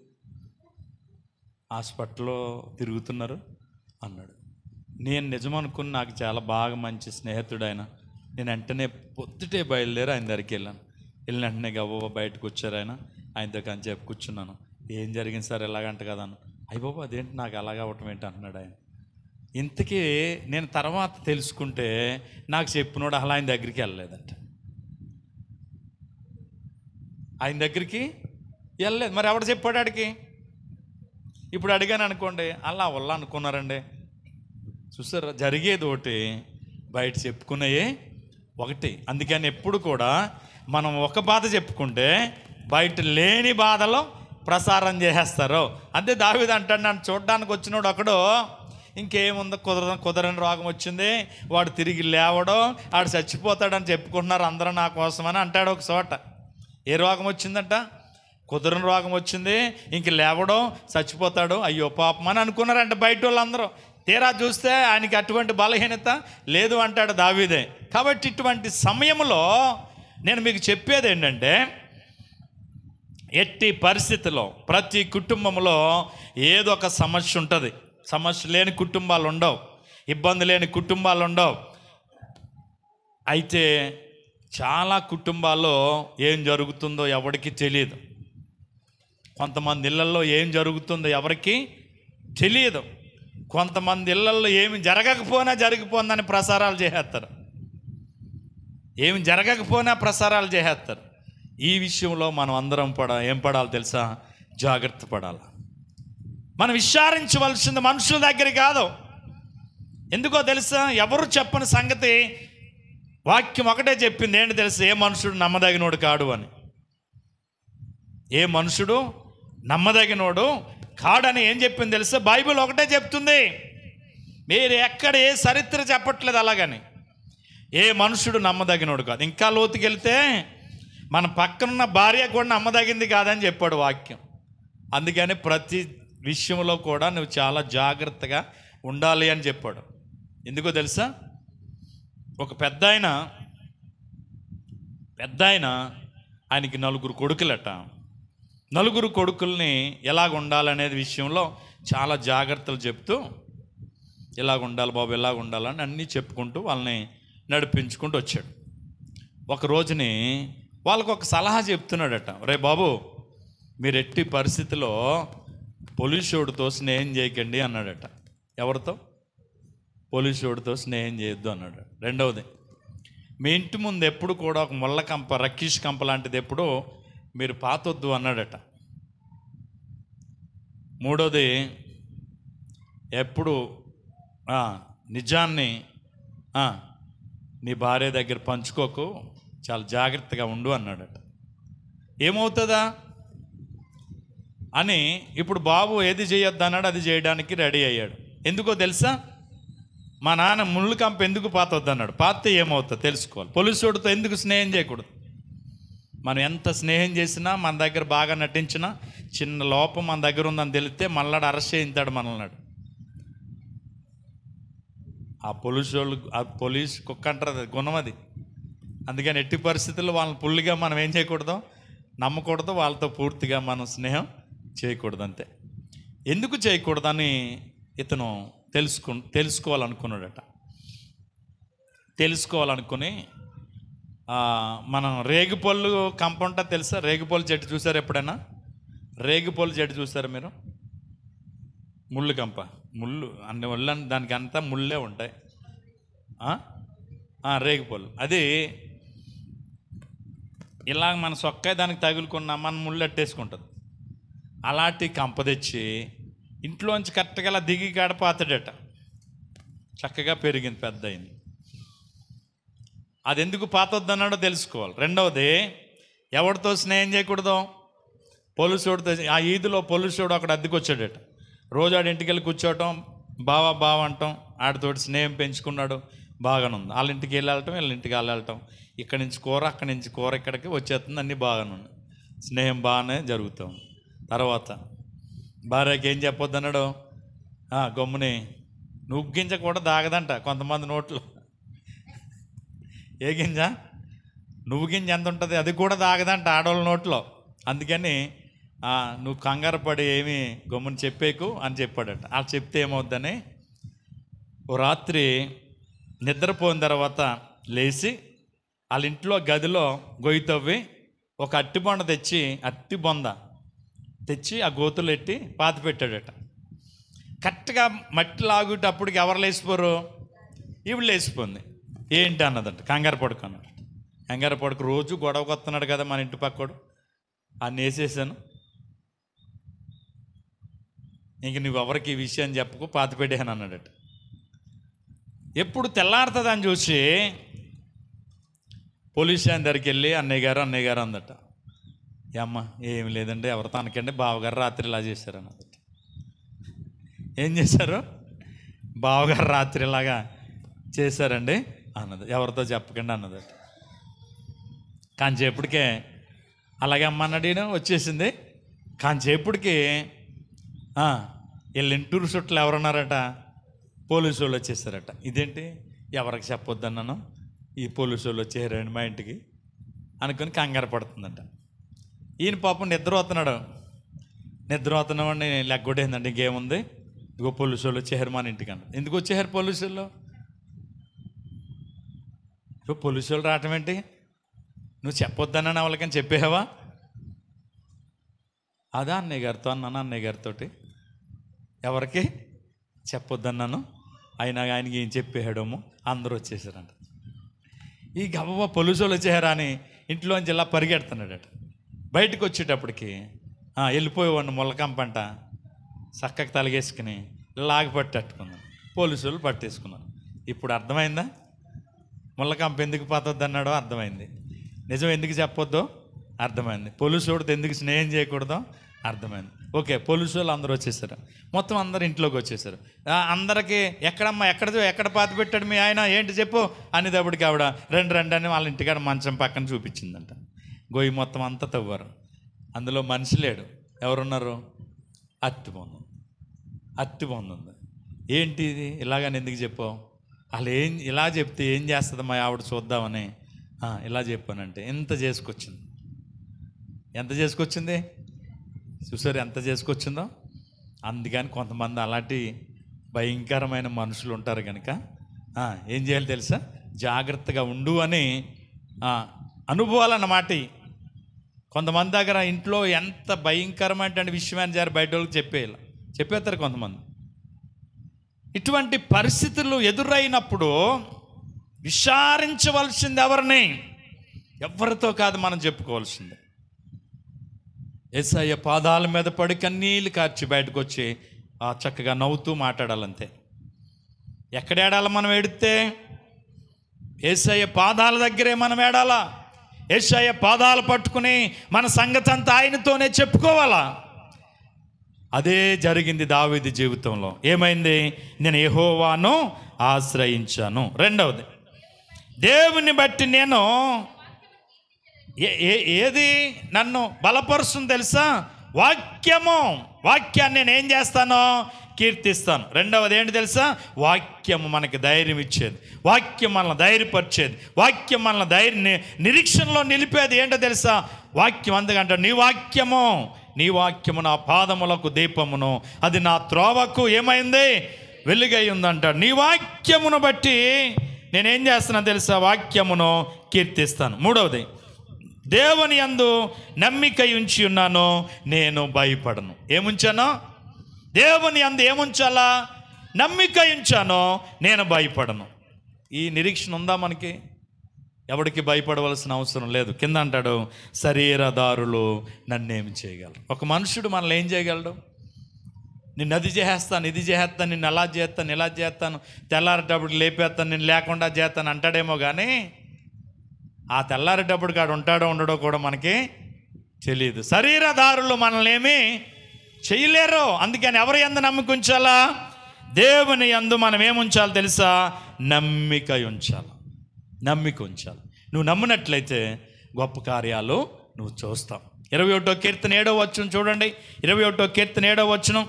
హాస్పిటల్లో తిరుగుతున్నారు అన్నాడు. నేను నిజం అనుకుని, నాకు చాలా బాగా మంచి స్నేహితుడు ఆయన. నేను వెంటనే పొద్దుటే బయలుదేరి ఆయన దగ్గరికి వెళ్ళాను. వెళ్ళిన వెంటనే గవ్వ బయటకు వచ్చారు ఆయనతో కానీ చెప్పి కూర్చున్నాను. ఏం జరిగింది సార్ ఎలాగంట కదా అన్న. అయ్య బాబు అదేంటి నాకు అలాగ అవ్వటం ఏంటి అంటున్నాడు ఆయన. ఇంతకీ నేను తర్వాత తెలుసుకుంటే నాకు చెప్పినోడు అలా ఆయన దగ్గరికి వెళ్ళలేదంట. ఆయన దగ్గరికి వెళ్ళలేదు. మరి ఎవడు చెప్పాడు ఆడికి? ఇప్పుడు అడిగాను అనుకోండి, అలా వల్ల అనుకున్నారండి. చూసారా, జరిగేది ఒకటి, బయట చెప్పుకున్నాయే ఒకటి. అందుకని ఎప్పుడు కూడా మనం ఒక బాధ చెప్పుకుంటే బయట లేని బాధలో ప్రసారం చేసేస్తారు. అంతే దావీదు అంటాడు, నన్ను చూడడానికి వచ్చినోడు ఒకడు ఇంకేముందో కుదరని రోగం వచ్చింది, వాడు తిరిగి లేవడం, వాడు చచ్చిపోతాడని చెప్పుకుంటున్నారు అందరూ నా కోసమని అంటాడు ఒక చోట. ఏ రోగం వచ్చిందంట? కుదరని రోగం వచ్చింది, ఇంక లేవడం, చచ్చిపోతాడు, అయ్యో పాపం అని అనుకున్నారంట బయట వాళ్ళందరూ. తీరా చూస్తే ఆయనకి అటువంటి బలహీనత లేదు అంటాడు దావీదే. కాబట్టి ఇటువంటి సమయంలో నేను మీకు చెప్పేది ఏంటంటే, ఎట్టి పరిస్థితిలో ప్రతి కుటుంబంలో ఏదో ఒక సమస్య ఉంటుంది. సమస్య లేని కుటుంబాలు ఉండవు, ఇబ్బంది లేని కుటుంబాలు ఉండవు. అయితే చాలా కుటుంబాల్లో ఏం జరుగుతుందో ఎవరికి తెలియదు. కొంతమంది ఇళ్ళల్లో ఏం జరుగుతుందో ఎవరికి తెలియదు. కొంతమంది ఇళ్ళల్లో ఏమి జరగకపోయినా జరిగిపోయిందని ప్రసారాలు చేసేస్తారు. ఏమి జరగకపోయినా ప్రసారాలు చేసేస్తారు. ఈ విషయంలో మనం అందరం ఏం పడాలి తెలుసా? జాగ్రత్త పడాలి. మనం విచారించవలసింది మనుషుల దగ్గర కాదు. ఎందుకో తెలుసా? ఎవరు చెప్పని సంగతి వాక్యం ఒకటే చెప్పింది. ఏంటి తెలుసా? ఏ మనుషుడు నమ్మదగినోడు కాడు అని. ఏ మనుషుడు నమ్మదగినోడు కాడని ఏం చెప్పింది తెలుసా? బైబిల్ ఒకటే చెప్తుంది. మీరు ఎక్కడ ఏ చరిత్ర చెప్పట్లేదు అలాగని. ఏ మనుషుడు నమ్మదగినోడు కాదు. ఇంకా లోతుకి వెళ్తే మన పక్కనున్న భార్య కూడా నమ్మదగింది కాదని చెప్పాడు వాక్యం. అందుకని ప్రతి విషయంలో కూడా నువ్వు చాలా జాగ్రత్తగా ఉండాలి అని చెప్పాడు. ఎందుకో తెలుసా? ఒక పెద్ద ఆయన ఆయనకి 4 కొడుకులట. 4 కొడుకుల్ని ఎలాగ ఉండాలనేది విషయంలో చాలా జాగ్రత్తలు చెప్తూ, ఇలాగ ఉండాలి బాబు, ఇలాగ ఉండాలని అన్నీ చెప్పుకుంటూ వాళ్ళని నడిపించుకుంటూ వచ్చాడు. ఒక రోజుని వాళ్ళకు ఒక సలహా చెప్తున్నాడట. రే బాబు, మీరు ఎట్టి పరిస్థితిలో పోలీసోడితో స్నేహం చేయకండి అన్నాడట. ఎవరితో? పోలీసోడితో స్నేహం చేయొద్దు అన్నాడు. రెండవది, మీ ఇంటి ముందు ఎప్పుడు కూడా ఒక ముళ్ళ కంప, రక్కీష్ కంప లాంటిది ఎప్పుడు మీరు పాతొద్దు అన్నాడట. మూడోది, ఎప్పుడు నిజాన్ని నీ భార్య దగ్గర పంచుకోకు, చాలా జాగ్రత్తగా ఉండు అన్నాడట. ఏమవుతుందా అని ఇప్పుడు బాబు ఏది చేయొద్దు అన్నాడు, అది చేయడానికి రెడీ అయ్యాడు. ఎందుకో తెలుసా? మా నాన్న ముళ్ళు కంప ఎందుకు పాతొద్దు అన్నాడు. పాతే ఏమవుతుందో తెలుసుకోవాలి. పోలీసుడితో ఎందుకు స్నేహం చేయకూడదు? మనం ఎంత స్నేహం చేసినా, మన దగ్గర బాగా నటించినా, చిన్న లోపం మన దగ్గర ఉందని తెలిస్తే మళ్ళాడు అరెస్ట్ చేయించాడు మనల్నాడు. ఆ పోలీస్ కుక్క అంటారు, గుణం అది. అందుకని ఎట్టి పరిస్థితుల్లో వాళ్ళని పుల్లిగా మనం ఏం చేయకూడదు, నమ్మకూడదు, వాళ్ళతో పూర్తిగా మనం స్నేహం చేయకూడదు. అంతే. ఎందుకు చేయకూడదని ఇతను తెలుసుకోవాలనుకున్నాడట. తెలుసుకోవాలనుకుని మనం రేగిపళ్ళు కంప ఉంటా తెలుసా? రేగిపళ్ళు చెట్టు చూసారు ఎప్పుడైనా? రేగిపళ్ళు చెట్టు చూసారా మీరు? ముళ్ళు కంప, ముళ్ళు అన్ని ఒళ్ళని దానికి అంతా ముళ్ళే ఉంటాయి. రేగిపళ్ళు అది ఇలా మన సొక్కాయ దానికి తగులుకున్నా మన ముళ్ళు అట్టేసుకుంటుంది. అలాంటి కంప తెచ్చి ఇంట్లోంచి కరెక్ట్గా అలా దిగి గడపాతాడట. చక్కగా పెరిగింది, పెద్ద అయింది. అది ఎందుకు పాతొద్దన్నాడో తెలుసుకోవాలి. రెండవది, ఎవరితో స్నేహం చేయకూడదు? పోలీసుడితో. ఆ ఈదులో పోలీసుడు అక్కడ అద్దెకొచ్చాడట. రోజు ఆడి ఇంటికి వెళ్ళి కూర్చోవటం, బావ అంటాం, ఆడితోటి స్నేహం పెంచుకున్నాడు, బాగానే ఉంది. వాళ్ళ ఇంటికి వెళ్ళటం, వీళ్ళ ఇంటికి వెళ్ళటం, ఇక్కడి నుంచి కూర, అక్కడి నుంచి కూర ఇక్కడికి వచ్చేస్తుంది, అన్నీ బాగానే ఉంది, స్నేహం బాగానే జరుగుతుంది. తర్వాత భార్యకి ఏం చెప్పొద్దు అన్నాడు? గమ్ముని నువ్వు గింజ కూడా దాగదంట కొంతమంది నోట్లో. ఏ గింజ? నువ్వు గింజ ఎంత ఉంటుంది, అది కూడా దాగదంట ఆడవాళ్ళ నోట్లో. అందుకని నువ్వు కంగారు పడి ఏమి గమ్ముని చెప్పేకు అని చెప్పాడట. వాళ్ళు చెప్తే ఏమవుద్దని ఓ రాత్రి నిద్రపోయిన తర్వాత లేచి వాళ్ళ ఇంట్లో గదిలో గొయ్యి తవ్వి ఒక అట్టి బొండ తెచ్చి ఆ గోతులు ఎట్టి పాతి పెట్టాడట. కరెక్ట్గా మట్టి లాగేటప్పటికి ఎవరు లేచిపోరు? ఈవిడ లేచిపోయింది. ఏంటి అన్నదంట. కంగారు పడుకు రోజు గొడవకు వస్తున్నాడు కదా మన ఇంటి పక్కడు, అన్నీ వేసేసాను, ఇంక నువ్వు ఎవరికి ఈ విషయం చెప్పకు, పాతి పెట్టాను అన్నాడట. ఎప్పుడు తెల్లారుతుంది అని చూసి పోలీస్ స్టేషన్ దగ్గరికి వెళ్ళి అన్నయ్య గారు అందట. అమ్మ ఏమి లేదండి, ఎవరితో అనకండి, బావగారు రాత్రి ఇలా చేశారు అన్నదట. ఏం చేశారు? బావగారు రాత్రి ఇలాగా చేశారండి అన్నది. ఎవరితో చెప్పకండి అన్నదట. కాంచేపటికే అలాగే అమ్మ అన్నాడు, వచ్చేసింది. కాంచేపటికి వీళ్ళ ఇంటూరు చుట్టూ ఎవరున్నారట? పోలీసు వాళ్ళు వచ్చేసారట. ఇదేంటి ఎవరికి చెప్పొద్దన్నాను, ఈ పోలీసు వాళ్ళు వచ్చేసారండి మా ఇంటికి అనుకుని కంగారు పడుతుందంట. ఈయన పాపం నిద్రపోతున్నామని లెగ్గొట్టేందండి. ఇంకేముంది, ఇగో పోలీసు వాళ్ళు వచ్చేసారు మన ఇంటికి అన్న. ఎందుకు వచ్చేసారు పోలీసు వాళ్ళు? ఇగో పోలీసు వాళ్ళు రావటం ఏంటి? నువ్వు చెప్పొద్దన్నాను వాళ్ళకని చెప్పేవా? అదా అన్నయ్య గారితో అన్నాను, అన్నయ్య గారితో ఎవరికి చెప్పొద్దన్నాను, అయినా ఆయనకి ఏం చెప్పేయడము, అందరూ వచ్చేసారంట. ఈ గవ్వ పోలీసు వాళ్ళు వచ్చేసారా అని ఇంట్లోంచి ఇలా పరిగెడుతున్నాడట. బయటకు వచ్చేటప్పటికి వెళ్ళిపోయేవాడిని ముళ్ళకంపంట చక్కగా తలగేసుకుని లాగి పట్టేట్టుకున్నాను. పోలీసు వాళ్ళు పట్టేసుకున్నాను. ఇప్పుడు అర్థమైందా ముళ్ళకంప ఎందుకు పోతుంది అన్నాడో అర్థమైంది. నిజం ఎందుకు చెప్పొద్దో అర్థమైంది. పోలీసు వాడితో ఎందుకు స్నేహం చేయకూడదో అర్థమైంది. ఓకే, పోలీసు వాళ్ళు అందరూ వచ్చేసారు. మొత్తం అందరు ఇంట్లోకి వచ్చేసారు. అందరికీ ఎక్కడ పాతి పెట్టాడు మీ ఆయన, ఏంటి చెప్పు అనేటప్పటికి ఆవిడ రండి అని వాళ్ళ ఇంటికాడ మంచం పక్కన చూపించిందంట. గొయ్యి మొత్తం అంతా తవ్వారు. అందులో మనిషి లేడు. ఎవరున్నారు? అట్టి బొంద ఉంది. ఏంటి ఇది ఇలాగని ఎందుకు చెప్పావు? అలా ఇలా చెప్తే ఏం చేస్తుంది మా ఆవిడ చూద్దామని ఇలా చెప్పానంటే ఎంత చేసుకొచ్చింది చూసారు, ఎంత చేసుకొచ్చిందో. అందుకని కొంతమంది అలాంటి భయంకరమైన మనుషులు ఉంటారు కనుక ఏం చేయాలి తెలుసా? జాగ్రత్తగా ఉండు అని అనుభవాలన్నమాట. కొంతమంది దగ్గర ఇంట్లో ఎంత భయంకరమైన విషయమైన జారి బయట వాళ్ళకి చెప్పేస్తారు కొంతమంది. ఇటువంటి పరిస్థితులు ఎదురైనప్పుడు విచారించవలసింది ఎవరిని? ఎవరితో కాదు, మనం చెప్పుకోవాల్సింది. యేసయ్య పాదాల మీద పడి కన్నీళ్ళు కార్చి బయటకు వచ్చి చక్కగా నవ్వుతూ మాట్లాడాలంతే. ఎక్కడ ఏడాలి మనం? ఏడితే యేసయ్య పాదాల దగ్గరే మనం ఏడాలా. యేసయ్య పాదాలు పట్టుకుని మన సంగతి అంతా ఆయనతోనే చెప్పుకోవాలా. అదే జరిగింది దావీదు జీవితంలో. ఏమైంది? నేను యెహోవాను ఆశ్రయించాను. రెండవది, దేవుని బట్టి నేను ఏది నన్ను బలపరుస్తుంది తెలుసా? వాక్యాన్ని నేను ఏం చేస్తానో కీర్తిస్తాను. రెండవది ఏంటి తెలుసా? వాక్యము మనకి ధైర్యం ఇచ్చేది, వాక్యం మనల్ని ధైర్యపరిచేది, వాక్యం మనల్ని నిరీక్షణలో నిలిపేది ఏంటో తెలుసా? వాక్యం. అందుకంటే నీ వాక్యము నా పాదములకు దీపమును, అది నా త్రోవకు ఏమైంది? వెలుగై ఉందంటాడు. నీ వాక్యమును బట్టి నేనేం చేస్తున్నా తెలుసా? వాక్యమును కీర్తిస్తాను. మూడవది, దేవుని యందు నమ్మిక ఉంచి ఉన్నాను, నేను భయపడను. ఏముంచానో? దేవుని యందు ఏముంచాలా? నమ్మిక ఉంచానో, నేను భయపడను. ఈ నిరీక్షణ ఉందా మనకి? ఎవరికి భయపడవలసిన అవసరం లేదు. కింద అంటాడు, శరీరదారులు నన్నేమి చేయగలరు? ఒక మనుషుడు మనల్ని ఏం చేయగలడు? నిన్ను అది చేసేస్తాను, ఇది చేసేస్తాను, నిన్ను అలా చేస్తాను, ఇలా చేస్తాను, తెల్లారేటప్పుడు లేపేస్తాను, నిన్ను లేకుండా చేస్తాను అంటాడేమో కానీ ఆ తెల్లారేటప్పుడు కాడు ఉంటాడో ఉండడో కూడా మనకి తెలియదు. శరీరదారులు మనల్ని ఏమీ చేయలేరు. అందుకని ఎవరి యందు నమ్మిక ఉంచాలా? దేవుని యందు మనం ఏముంచాలి తెలుసా? నమ్మిక ఉంచాలి. నువ్వు నమ్మినట్లయితే గొప్ప కార్యాలు నువ్వు చూస్తావు. 21వ కీర్తన 7వ వచనం చూడండి. 21వ కీర్తన 7వ వచనం.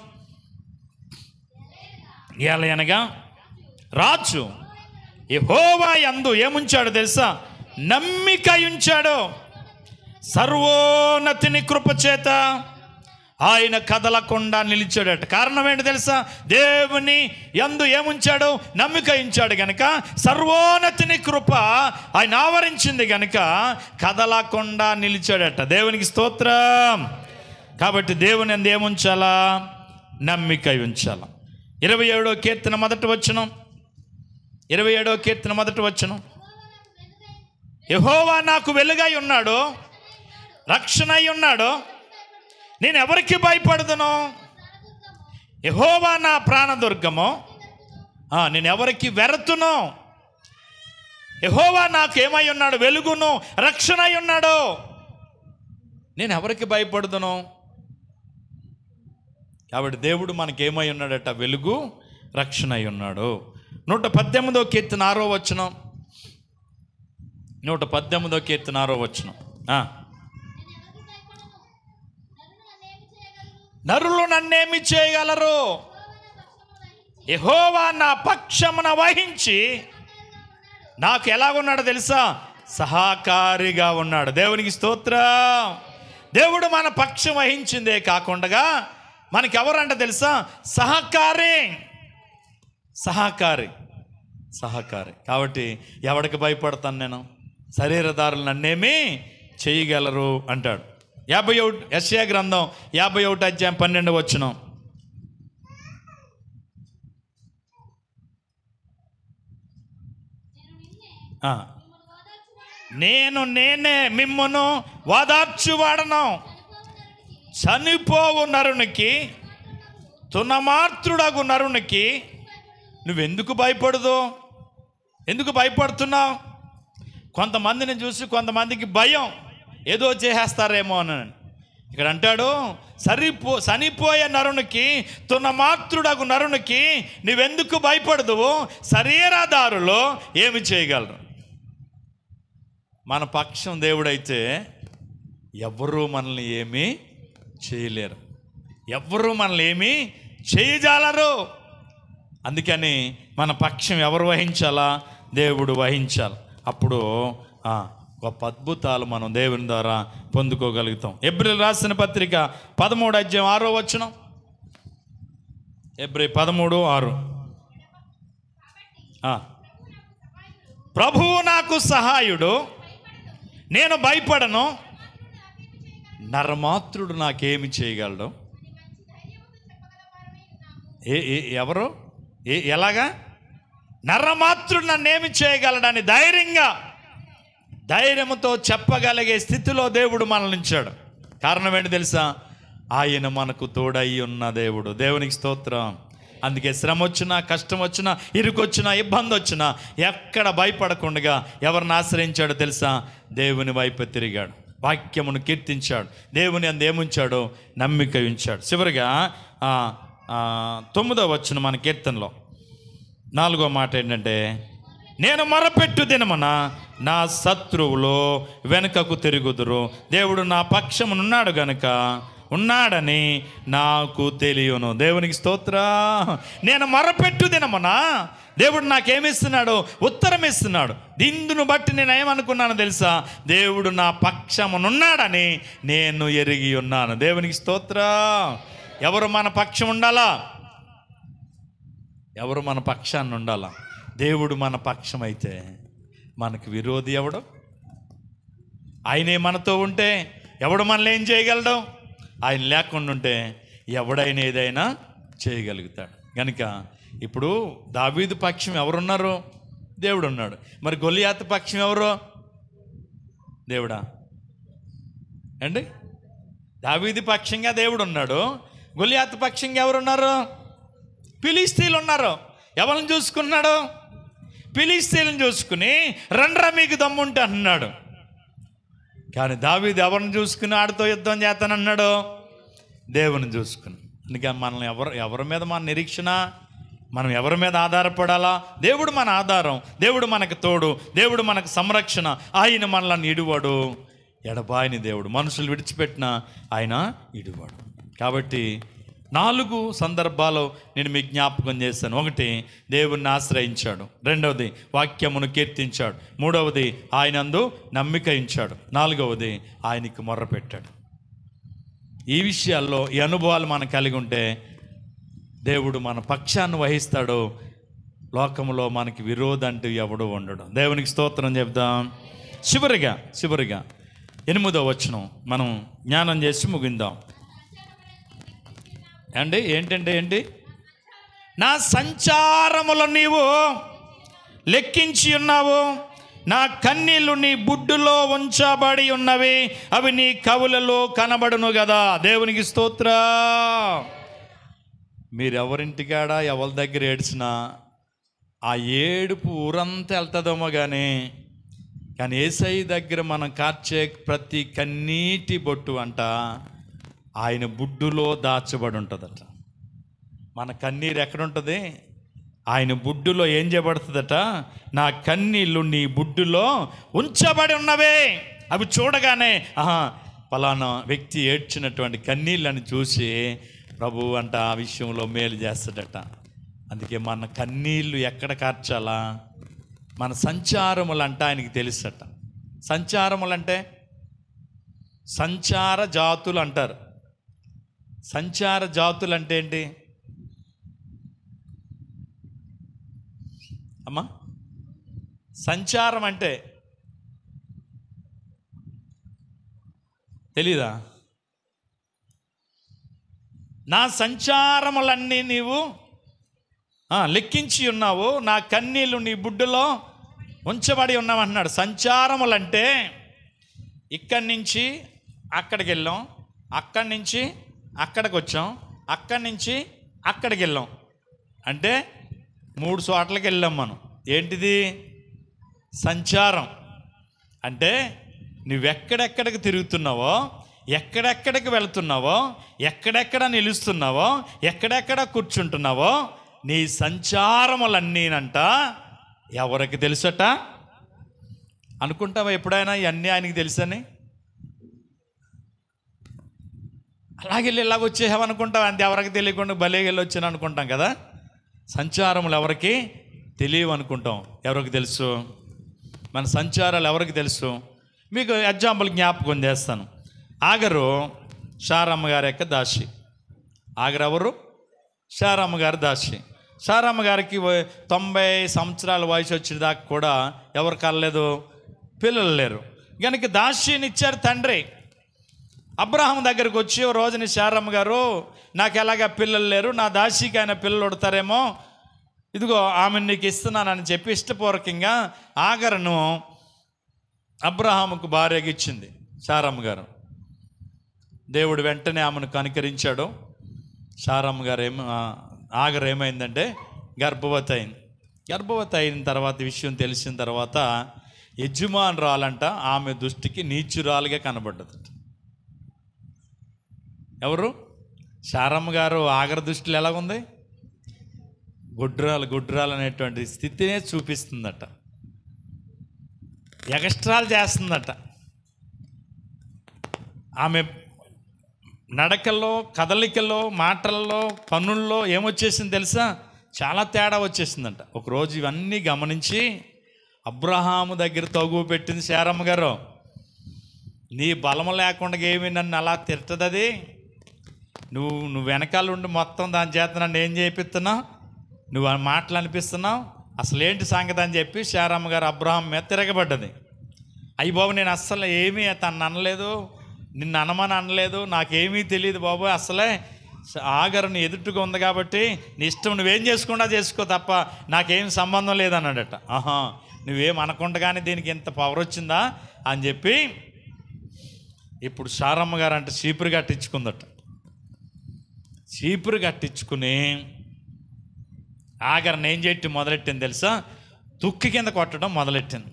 ఏలయనగా రాజు యెహోవా యందు ఏముంచాడు తెలుసా? నమ్మిక ఉంచాడు. సర్వోన్నతిని కృపచేత ఆయన కదలకుండా నిలిచాడట. కారణం ఏంటి తెలుసా? దేవుని యందు ఏముంచాడు? నమ్మిక ఉంచాడు గనుక, సర్వోన్నతిని కృప ఆయన ఆవరించింది గనుక కదలకుండా నిలిచాడట. దేవునికి స్తోత్రం. కాబట్టి దేవుని యందు ఏముంచాలా? నమ్మిక ఉంచాల. 27వ కీర్తన మొదటి వచనం, 27వ కీర్తన మొదటి వచనం, యెహోవా నాకు వెలుగై ఉన్నాడు, రక్షణ అయి ఉన్నాడు, నేను ఎవరికి భయపడదును? యెహోవా నా ప్రాణదుర్గము, నేను ఎవరికి వెరతును? యెహోవా నాకు ఏమై ఉన్నాడు? వెలుగును, రక్షణ అయి ఉన్నాడు, నేను ఎవరికి భయపడదును? కాబట్టి దేవుడు మనకేమై ఉన్నాడట? వెలుగు, రక్షణ అయి ఉన్నాడు. 118వ కీర్తన 6వ వచనం, 118వ కీర్తన 6వ వచనం, నరులు నన్నేమి చేయగలరు? యెహోవా నా పక్షమున వహించి నాకు ఎలాగున్నాడో తెలుసా? సహకారిగా ఉన్నాడు. దేవునికి స్తోత్రం. దేవుడు మన పక్షం వహించిందే కాకుండా మనకి ఎవరంట తెలుసా? సహకారి, సహకారి, సహకారి. కాబట్టి ఎవడికి భయపడతాను నేను? శరీరదారులు నన్నేమి చేయగలరు అంటాడు. 51 యెషయా గ్రంథం 51 అధ్యాయం 12 వచనం, నేనే మిమ్మును ఓదార్చువాడను, చనిపోవు నరునికి, తునమాత్రుడగు నరునికి నువ్వెందుకు భయపడదు? ఎందుకు భయపడుతున్నావు? కొంతమందిని చూసి కొంతమందికి భయం, ఏదో చేసేస్తారేమో అని. ఇక్కడ అంటాడు, చనిపోయే నరునికి, తునమాత్రుడగు నరునికి నువ్వెందుకు భయపడదువు? శరీరదారులు ఏమి చేయగలరు? మన పక్షం దేవుడైతే ఎవరు మనల్ని ఏమీ చేయలేరు, ఎవరు మనల్ని ఏమీ చేయజాలరు. అందుకని మన పక్షం ఎవరు వహించాలా? దేవుడు వహించాలి. అప్పుడు గొప్ప అద్భుతాలు మనం దేవుని ద్వారా పొందుకోగలుగుతాం. హెబ్రీయులకు రాసిన పత్రిక 13వ అధ్యాయం 6వ వచనం, హెబ్రీ 13:6, ప్రభువు నాకు సహాయుడు, నేను భయపడను, నరమాత్రుడు నాకేమి చేయగలడు? ఎవరు? ఎలాగా? నరమాత్రుడు నన్నేమి చేయగలడని ధైర్యంతో చెప్పగలిగే స్థితిలో దేవుడు మనల్ని ఉంచాడు. కారణం ఏంటి తెలుసా? ఆయన మనకు తోడై ఉన్న దేవుడు. దేవునికి స్తోత్రం. అందుకే శ్రమ వచ్చినా, కష్టం వచ్చినా, ఇరుకొచ్చినా, ఇబ్బంది వచ్చినా ఎక్కడ భయపడకుండా ఎవరిని ఆశ్రయించాడో తెలుసా? దేవుని వైపు తిరిగాడు, వాక్యమును కీర్తించాడు, దేవుని అందు ఏముంచాడో? నమ్మిక ఉంచాడు. చివరిగా 9వ వచనం మన కీర్తనలో 4వ మాట ఏంటంటే, నేను మొరపెట్టు దినమున నా శత్రువులు వెనుకకు తిరుగుదురు, దేవుడు నా పక్షమునున్నాడు గనుక ఉన్నాడని నాకు తెలియను. దేవునికి స్తోత్రం. నేను మొరపెట్టు దినమున దేవుడు నాకేమిస్తున్నాడు? ఉత్తరం ఇస్తున్నాడు. ఇందును బట్టి నేను ఏమనుకున్నాను తెలుసా? దేవుడు నా పక్షమునున్నాడని నేను ఎరిగి ఉన్నాను. దేవునికి స్తోత్రం. ఎవరు మన పక్షం ఉండాలా? ఎవరు మన పక్షాన్ని ఉండాలా? దేవుడు మన పక్షం అయితే మనకు విరోధి ఎవడు? ఆయనే మనతో ఉంటే ఎవడు మనల్ని ఏం చేయగలడు? ఆయన లేకుండా ఉంటే ఎవడైనా ఏదైనా చేయగలుగుతాడు. కనుక ఇప్పుడు దావీదు పక్షం ఎవరున్నారు? దేవుడు ఉన్నాడు. మరి గొలియాతు పక్షం ఎవరు? దేవుడా అండి? దావీదు పక్షంగా దేవుడు ఉన్నాడు, గొలియాతు పక్షంగా ఎవరున్నారు? ఫిలిష్తీయులు ఉన్నారు. ఎవరిని చూసుకున్నాడు? ఫిలిష్తీయులను చూసుకుని రండ్రా మీకు దమ్ముంటే అన్నాడు. కానీ దావీదు ఎవరిని చూసుకుని ఆడితో యుద్ధం చేస్తానన్నాడు? దేవుని చూసుకుని. అందుకని మనల్ని ఎవరి మీద మన నిరీక్షణ, మనం ఎవరి మీద ఆధారపడాలా? దేవుడు మన ఆధారం, దేవుడు మనకు తోడు, దేవుడు మనకు సంరక్షణ. ఆయన మనల్ని ఇడువాడు, ఎడబాయని దేవుడు. మనుషులు విడిచిపెట్టినా ఆయన ఇడువాడు. కాబట్టి 4 సందర్భాలు నేను మీకు జ్ఞాపకం చేశాను. 1, దేవుణ్ణి ఆశ్రయించాడు. 2వది, వాక్యమును కీర్తించాడు. 3వది, ఆయనందు నమ్మిక ఉంచాడు. 4వది, ఆయనకు మొర్రపెట్టాడు. ఈ విషయాల్లో ఈ అనుభవాలు మనం కలిగి ఉంటే దేవుడు మన పక్షాన్ని వహిస్తాడు. లోకంలో మనకి విరోధం అంటూ ఎవడు ఉండడు. దేవునికి స్తోత్రం చెప్దాం. చివరిగా 8వ వచనం మనం జ్ఞానం చేసి ముగిందాం. ఏంటి? నా సంచారములు నీవు లెక్కించి ఉన్నావు, నా కన్నీళ్లు నీ బుడ్డులో ఉంచబడి ఉన్నవి, అవి నీ కవులలో కనబడును కదా. దేవునికి స్తోత్రం. మీరెవరింటికాడ ఎవరి దగ్గర ఏడ్చినా ఆ ఏడుపు ఊరంతా వెళ్తుందేమో కానీ యేసయ్య దగ్గర మనం కార్చే ప్రతి కన్నీటి బొట్టు అంట ఆయన బుడ్డులో దాచబడి ఉంటుందట. మన కన్నీరు ఎక్కడుంటుంది? ఆయన బుడ్డులో ఏం చేయబడుతుందట? నా కన్నీళ్ళు నీ బుడ్డులో ఉంచబడి ఉన్నవే. అవి చూడగానే పలానా వ్యక్తి ఏడ్చినటువంటి కన్నీళ్ళని చూసి ప్రభు అంట ఆ విషయంలో మేలు చేస్తాడట. అందుకే మన కన్నీళ్ళు ఎక్కడ కార్చాలా? మన సంచారములు అంట ఆయనకి తెలుసట. సంచారములు అంటే సంచార జాతులు అంటారు. సంచార జాతులు అంటే ఏంటి అమ్మా? సంచారం అంటే తెలీదా? నా సంచారములన్నీ నీవు లెక్కించి ఉన్నావు, నా కన్నీళ్ళు నీ బుడ్డులో ఉంచబడి ఉన్నావు అంటున్నాడు. సంచారములంటే ఇక్కడి నుంచి అక్కడికి వెళ్ళాం, అక్కడి నుంచి అక్కడికి వచ్చాం, అక్కడి నుంచి అక్కడికి వెళ్ళాం. అంటే 3 చోట్లకి వెళ్ళాం మనం. ఏంటిది సంచారం అంటే? నువ్వెక్కడెక్కడికి తిరుగుతున్నావో, ఎక్కడెక్కడికి వెళుతున్నావో, ఎక్కడెక్కడ నిలుస్తున్నావో, ఎక్కడెక్కడ కూర్చుంటున్నావో నీ సంచారములన్నీనంట ఎవరికి తెలుసట? అనుకుంటావా ఎప్పుడైనా ఇవన్నీ ఆయనకి తెలుసని? అలాగెళ్ళి ఇలాగ వచ్చేసామనుకుంటాం, అంతే ఎవరికి తెలియకుండా భలేగెళ్ళి వచ్చాను అనుకుంటాం కదా. సంచారములు ఎవరికి తెలియవు అనుకుంటాం. ఎవరికి తెలుసు? మన సంచారాలు ఎవరికి తెలుసు? మీకు ఎగ్జాంపుల్ జ్ఞాపకం చేస్తాను. ఆగరు శారమ్మ గారి యొక్క దాసి. ఆగరు ఎవరు? శారమ్మ గారి దాసి. శారమ్మ గారికి 90 సంవత్సరాల వయసు వచ్చేదాకా కూడా ఎవరు కలలేదు, పిల్లలు లేరు. కనుక దాసిని ఇచ్చారు తండ్రి. అబ్రహాం దగ్గరికి వచ్చి ఓ రోజుని శారమ్మ గారు, నాకు ఎలాగా పిల్లలు లేరు, నా దాసికి ఆయన పిల్లలు ఉడతారేమో, ఇదిగో ఆమెను నీకు ఇస్తున్నానని చెప్పి ఇష్టపూర్వకంగా ఆగరును అబ్రహాముకు భార్యగా ఇచ్చింది శారమ్మ గారు. దేవుడు వెంటనే ఆమెను కనికరించాడు. శారమ్మ గారు ఆగరు ఏమైందంటే గర్భవతి అయింది. గర్భవతి అయిన తర్వాత విషయం తెలిసిన తర్వాత యజమానురాలంట ఆమె దృష్టికి నీచురాలుగా కనబడ్డది. ఎవరు? శారమ్మ గారు ఆగర దృష్టిలో ఎలాగుంది? గుడ్రాలు అనేటువంటి స్థితినే చూపిస్తుందట. ఎగస్ట్రాలు చేస్తుందట. ఆమె నడకల్లో, కదలికల్లో, మాటల్లో, పనుల్లో ఏమొచ్చేసింది తెలుసా? చాలా తేడా వచ్చేసిందంట. ఒకరోజు ఇవన్నీ గమనించి అబ్రహాము దగ్గర తగువ పెట్టింది శారమ్మ గారు. నీ బలము లేకుండా ఏమి నన్ను అలా తిట్టదది, నువ్వు వెనకాల ఉండి మొత్తం దాని చేత నన్ను ఏం చేయిస్తున్నావు, నువ్వు ఆ మాటలు అనిపిస్తున్నావు, అసలేంటి సంగతి అని చెప్పి శారమ్మ గారు అబ్రహాం మీద తిరగబడ్డది. అయ్యి బాబు, నేను అస్సలు ఏమీ తను అనలేదు, నిన్ను అనమని అనలేదు, నాకేమీ తెలియదు బాబు, అసలే ఆగరుని ఎదుటిగా ఉంది కాబట్టి నీ ఇష్టం, నువ్వేం చేసుకుండా చేసుకో తప్ప నాకేం సంబంధం లేదన్నాడట. నువ్వేం అనకుండగానే దీనికి ఇంత పవర్ వచ్చిందా అని చెప్పి ఇప్పుడు శారమ్మ గారు అంటే చీపురు కట్టించుకుందట. చీపురు కట్టించుకుని ఆగరని ఏం చేయటం మొదలెట్టింది తెలుసా? తుక్కి కింద కొట్టడం మొదలెట్టింది.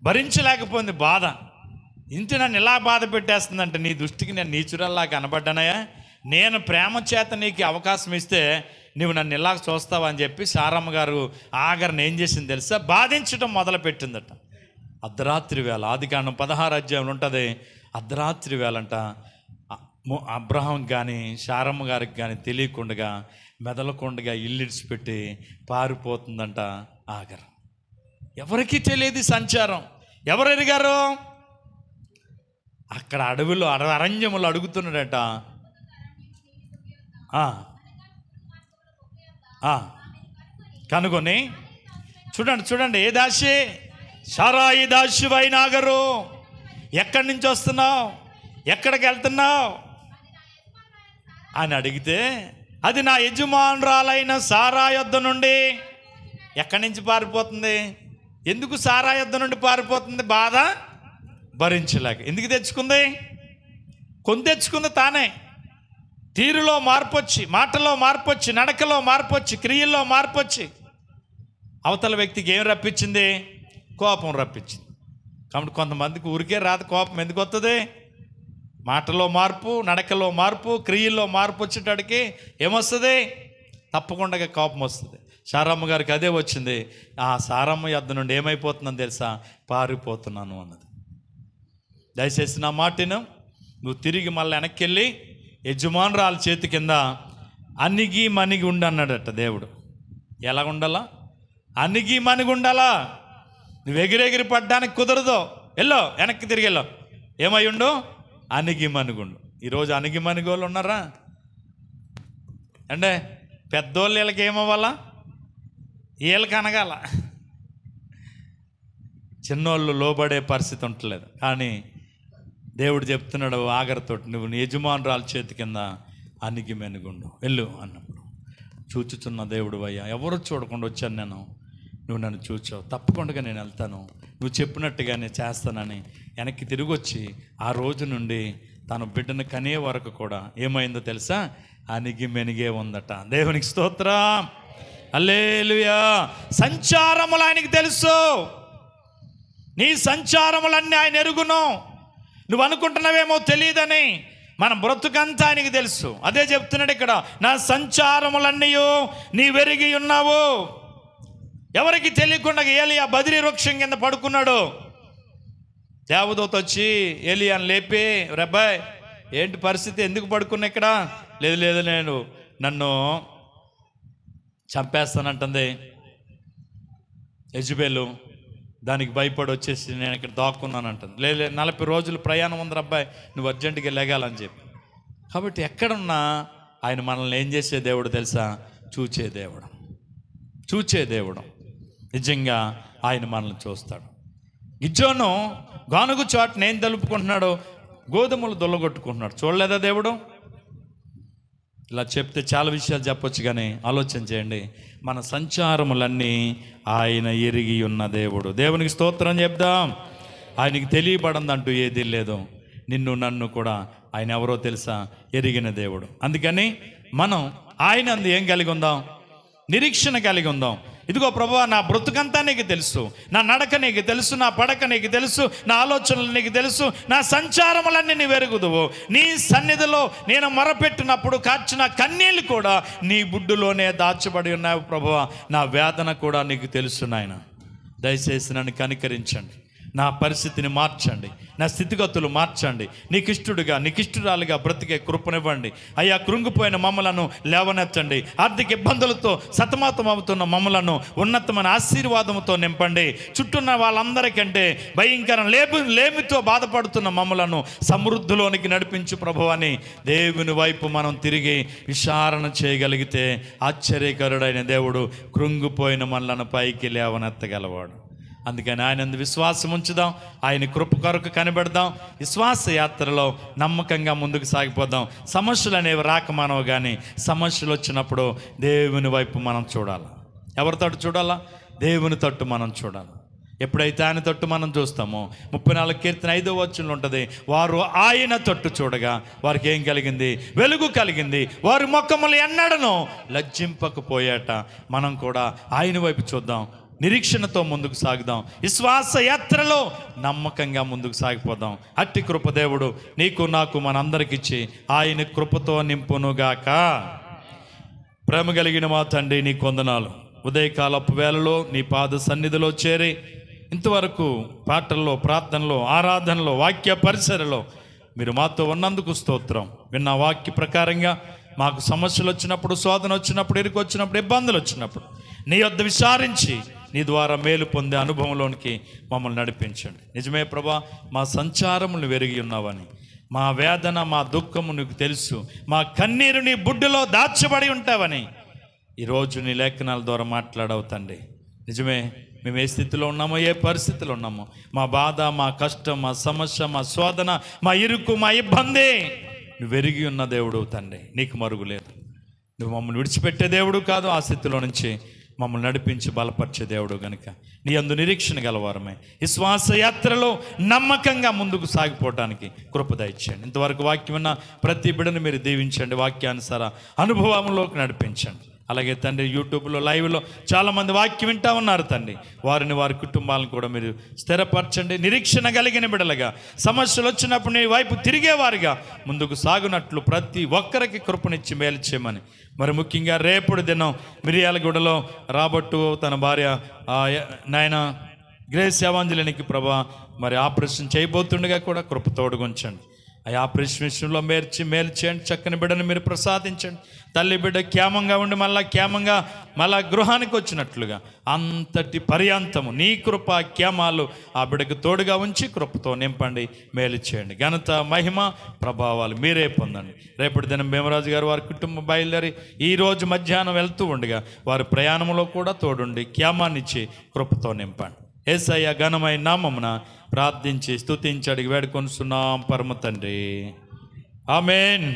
భరించలేకపోయింది బాధ. ఇంటి నన్ను ఇలా బాధ పెట్టేస్తుందంటే, నీ దృష్టికి నేను నీచురల్లా కనబడ్డానయా, నేను ప్రేమ చేత నీకు అవకాశం ఇస్తే నువ్వు నన్ను ఇలా చూస్తావా అని చెప్పి శారమ్మ గారు ఆగరని ఏం చేసింది తెలుసా? బాధించడం మొదలుపెట్టిందట. అర్ధరాత్రి వేళ, ఆదికాండం 16 అధ్యాయంలో ఉంటుంది. అర్ధరాత్రి వేళంట అబ్రహాం కానీ శారమ్మ గారికి కానీ తెలియకుండా మెదలకుండగా ఇల్లిడిచిపెట్టి పారిపోతుందంట ఆగర్. ఎవరికీ తెలియదు సంచారం. ఎవరు ఎరిగారు? అక్కడ అడవిలో అరణ్యములు అడుగుతున్నాడట, కనుగొని చూడండి ఏ దాసి? సారాయి దాసి వైనాగరు. ఎక్కడి నుంచి వస్తున్నావు, ఎక్కడికి వెళ్తున్నావు అని అడిగితే, అది నా యజమానురాలైన సారా యొద్ద నుండి. ఎక్కడి నుంచి పారిపోతుంది? ఎందుకు సారా యొద్ద నుండి పారిపోతుంది? బాధ భరించలేక. ఎందుకు తెచ్చుకుంది? కొని తెచ్చుకుంది తానే. తీరులో మార్పు వచ్చి, మాటలో మార్పు వచ్చి, నడకలో మార్పు వచ్చి, క్రియల్లో మార్పు వచ్చి అవతల వ్యక్తికి ఏం రప్పించింది? కోపం రప్పించింది. కాబట్టి కొంతమందికి ఊరికే రాదు కోపం. ఎందుకు వస్తుంది? మాటలో మార్పు, నడకలో మార్పు, క్రియల్లో మార్పు వచ్చేటాడికి ఏమొస్తుంది? తప్పకుండా కోపం వస్తుంది. సారమ్మ గారికి అదే వచ్చింది. ఆ సారమ్మ యొద్ద నుండి ఏమైపోతుందని తెలుసా? పారిపోతున్నాను అన్నది. దయచేసి నా మాటను నువ్వు తిరిగి మళ్ళీ వెనక్కి వెళ్ళి యజమానురాల చేతి కింద అణిగి మణిగి ఉండి అన్నాడట దేవుడు. ఎలా ఉండాలా? అణిగి మణిగి ఉండాలా. నువ్వు ఎగిరెగిరి పడ్డానికి కుదరదు. వెళ్ళో, వెనక్కి తిరిగి వెళ్ళో. ఏమై ఉండు? అణిగి మణిగుండు. ఈరోజు అణిగి మణిగి వాళ్ళు ఉన్నారా అంటే? పెద్దోళ్ళు వీళ్ళకి ఏమవ్వాలా? వీళ్ళకి అనగాల. చిన్నోళ్ళు లోబడే పరిస్థితి ఉండలేదు. కానీ దేవుడు చెప్తున్నాడు ఆగరతోటి, నువ్వు నీ యజమానురాల చేతి కింద అణిగి మెనుగుండు, వెళ్ళు అన్నప్పుడు, చూచుచున్న దేవుడు అయ్యా, ఎవరు చూడకుండా వచ్చాను నేను, నువ్వు నన్ను చూచావు, తప్పకుండా నేను వెళ్తాను, నువ్వు చెప్పినట్టుగా నేను చేస్తానని వెనక్కి తిరిగి వచ్చి ఆ రోజు నుండి తన బిడ్డను కనే వరకు కూడా ఏమైందో తెలుసా? అణిగి మెనిగే ఉందట. దేవునికి స్తోత్రం, హల్లెలూయా. సంచారములు ఆయనకి తెలుసు. నీ సంచారములన్నీ ఆయన ఎరుగును. నువ్వు అనుకుంటున్నావేమో తెలియదని. మన బ్రతుకంతా ఆయనకి తెలుసు. అదే చెప్తున్నాడు ఇక్కడ, నా సంచారములన్నీ నీవెరిగి ఉన్నావు. ఎవరికి తెలియకుండా ఏలియా బదిరి వృక్షం కింద పడుకున్నాడు. దేవదూత వచ్చి ఏలియాని లేపి, రబ్బాయ్ ఏంటి పరిస్థితి, ఎందుకు పడుకున్నా ఇక్కడ? లేదు నేను నన్ను చంపేస్తానంటుంది యెజబెలు, దానికి భయపడి వచ్చేసి నేను ఇక్కడ దాక్కున్నాను అంటుంది. లేదు 40 రోజులు ప్రయాణం ఉంది అబ్బాయి, నువ్వు అర్జెంటుగా లెగాలని చెప్పి. కాబట్టి ఎక్కడున్నా ఆయన మనల్ని ఏం చేసే దేవుడు తెలుసా? చూచే దేవుడు. నిజంగా ఆయన మనల్ని చూస్తాడు. గిజ్జోను గానుగు చాటును ఏం తలుపుకుంటున్నాడు? గోధుమలు దొల్లగొట్టుకుంటున్నాడు. చూడలేదా దేవుడు? ఇలా చెప్తే చాలా విషయాలు చెప్పొచ్చు, కానీ ఆలోచన చేయండి. మన సంచారములన్నీ ఆయన ఎరిగి ఉన్న దేవుడు. దేవునికి స్తోత్రం చెప్దాం. ఆయనకి తెలియబడందంటూ ఏదీ లేదు. నిన్ను నన్ను కూడా ఆయన ఎవరో తెలుసా? ఎరిగిన దేవుడు. అందుకని మనం ఆయన అందు ఏం కలిగి ఉందాం? నిరీక్షణ కలిగి ఉందాం. ఇదిగో ప్రభువా, నా బ్రతుకంతా నీకు తెలుసు, నా నడక నీకు తెలుసు, నా పడక నీకు తెలుసు, నా ఆలోచనలు నీకు తెలుసు, నా సంచారములన్నీ నీవు ఎరుగుదువు. నీ సన్నిధిలో నేను మొరపెట్టినప్పుడు కార్చిన కన్నీళ్ళు కూడా నీ బుడ్డులోనే దాచబడి ఉన్నావు ప్రభువా. నా వేదన కూడా నీకు తెలుసు నాయన. దయచేసి నన్ను కనికరించండి, నా పరిస్థితిని మార్చండి, నా స్థితిగతులు మార్చండి. నీకిష్టుడుగా నీకిష్టురాలుగా బ్రతికే కృపనివ్వండి అయ్యా. కృంగిపోయిన మమ్మలను లేవనెత్తండి. ఆర్థిక ఇబ్బందులతో సతమతం అవుతున్న మమ్మలను ఉన్నతమైన ఆశీర్వాదంతో నింపండి. చుట్టూన్న వాళ్ళందరికంటే భయంకర లేమితో బాధపడుతున్న మమ్మలను సమృద్ధిలోనికి నడిపించు ప్రభువని దేవుని వైపు మనం తిరిగి విచారణ చేయగలిగితే ఆశ్చర్యకరుడైన దేవుడు కృంగిపోయిన మనలను పైకి లేవనెత్తగలవాడు. అందుకని ఆయన విశ్వాసం ఉంచుదాం, ఆయన కృప కొరకు కనిపెడదాం. విశ్వాస యాత్రలో నమ్మకంగా ముందుకు సాగిపోదాం. సమస్యలు అనేవి రాకమానవు, కానీ సమస్యలు వచ్చినప్పుడు దేవుని వైపు మనం చూడాలి. ఎవరి తట్టు చూడాలా? దేవుని తట్టు మనం చూడాలి. ఎప్పుడైతే ఆయన తట్టు మనం చూస్తామో 34 కీర్తన 5వ వచనంలో ఉంటుంది, వారు ఆయన తట్టు చూడగా వారికి ఏం కలిగింది? వెలుగు కలిగింది. వారి ముఖములు ఎన్నడనో లజ్జింపకపోయాట. మనం కూడా ఆయన వైపు చూద్దాం, నిరీక్షణతో ముందుకు సాగుదాం. విశ్వాస యాత్రలో నమ్మకంగా ముందుకు సాగిపోదాం. అట్టి కృప దేవుడు నీకు నాకు మనందరికిచ్చి ఆయన కృపతో నింపునుగాక. ప్రేమ కలిగిన మా తండ్రి, నీ వందనాలు. ఉదయకాలపు వేళలో నీ పాద సన్నిధిలో చేరి ఇంతవరకు పాటల్లో, ప్రార్థనలో, ఆరాధనలో, వాక్య పరిసరలో మీరు మాతో ఉన్నందుకు స్తోత్రం. విన్న వాక్య ప్రకారంగా మాకు సమస్యలు వచ్చినప్పుడు, శోధన వచ్చినప్పుడు, ఇరుకు వచ్చినప్పుడు, ఇబ్బందులు వచ్చినప్పుడు నీ యొద్ద విచారించి నీ ద్వారా మేలు పొందే అనుభవంలోనికి మమ్మల్ని నడిపించండి. నిజమే ప్రభా, మా సంచారములు వెరిగి ఉన్నావని మా వేదన, మా దుఃఖము నీకు తెలుసు, మా కన్నీరు నీ బుడ్డులో దాచబడి ఉంటావని ఈరోజు నీ లేఖనాల ద్వారా మాట్లాడవు తండ్రి. నిజమే, మేము ఏ స్థితిలో ఉన్నామో, ఏ పరిస్థితిలో ఉన్నామో, మా బాధ, మా కష్టం, మా సమస్య, మా శోధన, మా ఇరుకు, మా ఇబ్బంది నువ్వు ఎరిగి ఉన్న దేవుడు తండ్రి. నీకు మరుగులేదు. నువ్వు మమ్మల్ని విడిచిపెట్టే దేవుడు కాదు. ఆ స్థితిలో నుంచి మమ్మల్ని నడిపించి బలపరిచే దేవుడు కనుక నీ యందు నిరీక్షణ గలవారమే విశ్వాస యాత్రలో నమ్మకంగా ముందుకు సాగిపోవటానికి కృప దయచేయండి. ఇంతవరకు వాక్యం విన్న ప్రతి బిడ్డను మీరు దీవించండి, వాక్యానుసార అనుభవంలోకి నడిపించండి. అలాగే తండ్రి, యూట్యూబ్లో లైవ్లో చాలామంది వాక్యం వింటా ఉన్నారు తండ్రి. వారిని, వారి కుటుంబాలను కూడా మీరు స్థిరపరచండి. నిరీక్షణ కలిగిన బిడ్డలుగా, సమస్యలు వచ్చినప్పుడు నీ వైపు తిరిగేవారిగా ముందుకు సాగునట్లు ప్రతి ఒక్కరికి కృపనిచ్చి మేలు చేయమని, మరి ముఖ్యంగా రేపటి దినం మిర్యాలగూడలో రాబట్టు తన భార్య నాయన గ్రేస్ ఎవాంజలినికి ప్రభా మరి ఆపరేషన్ చేయబోతుండగా కూడా కృప తోడుగుంచండి. ఆ ఆపరేషన్ విషయంలో మేలు చేయండి. చక్కని బిడ్డను మీరు ప్రసాదించండి. తల్లి బిడ్డ క్షేమంగా ఉండి మళ్ళా గృహానికి వచ్చినట్లుగా అంతటి పర్యాంతము నీ కృప క్షేమాలు ఆ బిడ్డకు తోడుగా ఉంచి కృపతో నింపండి, మేలు చేయండి. ఘనత, మహిమ, ప్రభావాలు మీరే పొందండి. రేపటి దినం భీమరాజు గారు వారి కుటుంబం బయలుదేరి ఈరోజు మధ్యాహ్నం వెళ్తూ ఉండగా వారి ప్రయాణంలో కూడా తోడుండి క్షేమాన్నిచ్చి కృపతో నింపండి. యేసయ్య ఘనమైన నామమున ప్రార్థించి స్తుతించి అడిగి వేడుకొనుచున్నాం పరమ తండ్రి. ఆమేన్.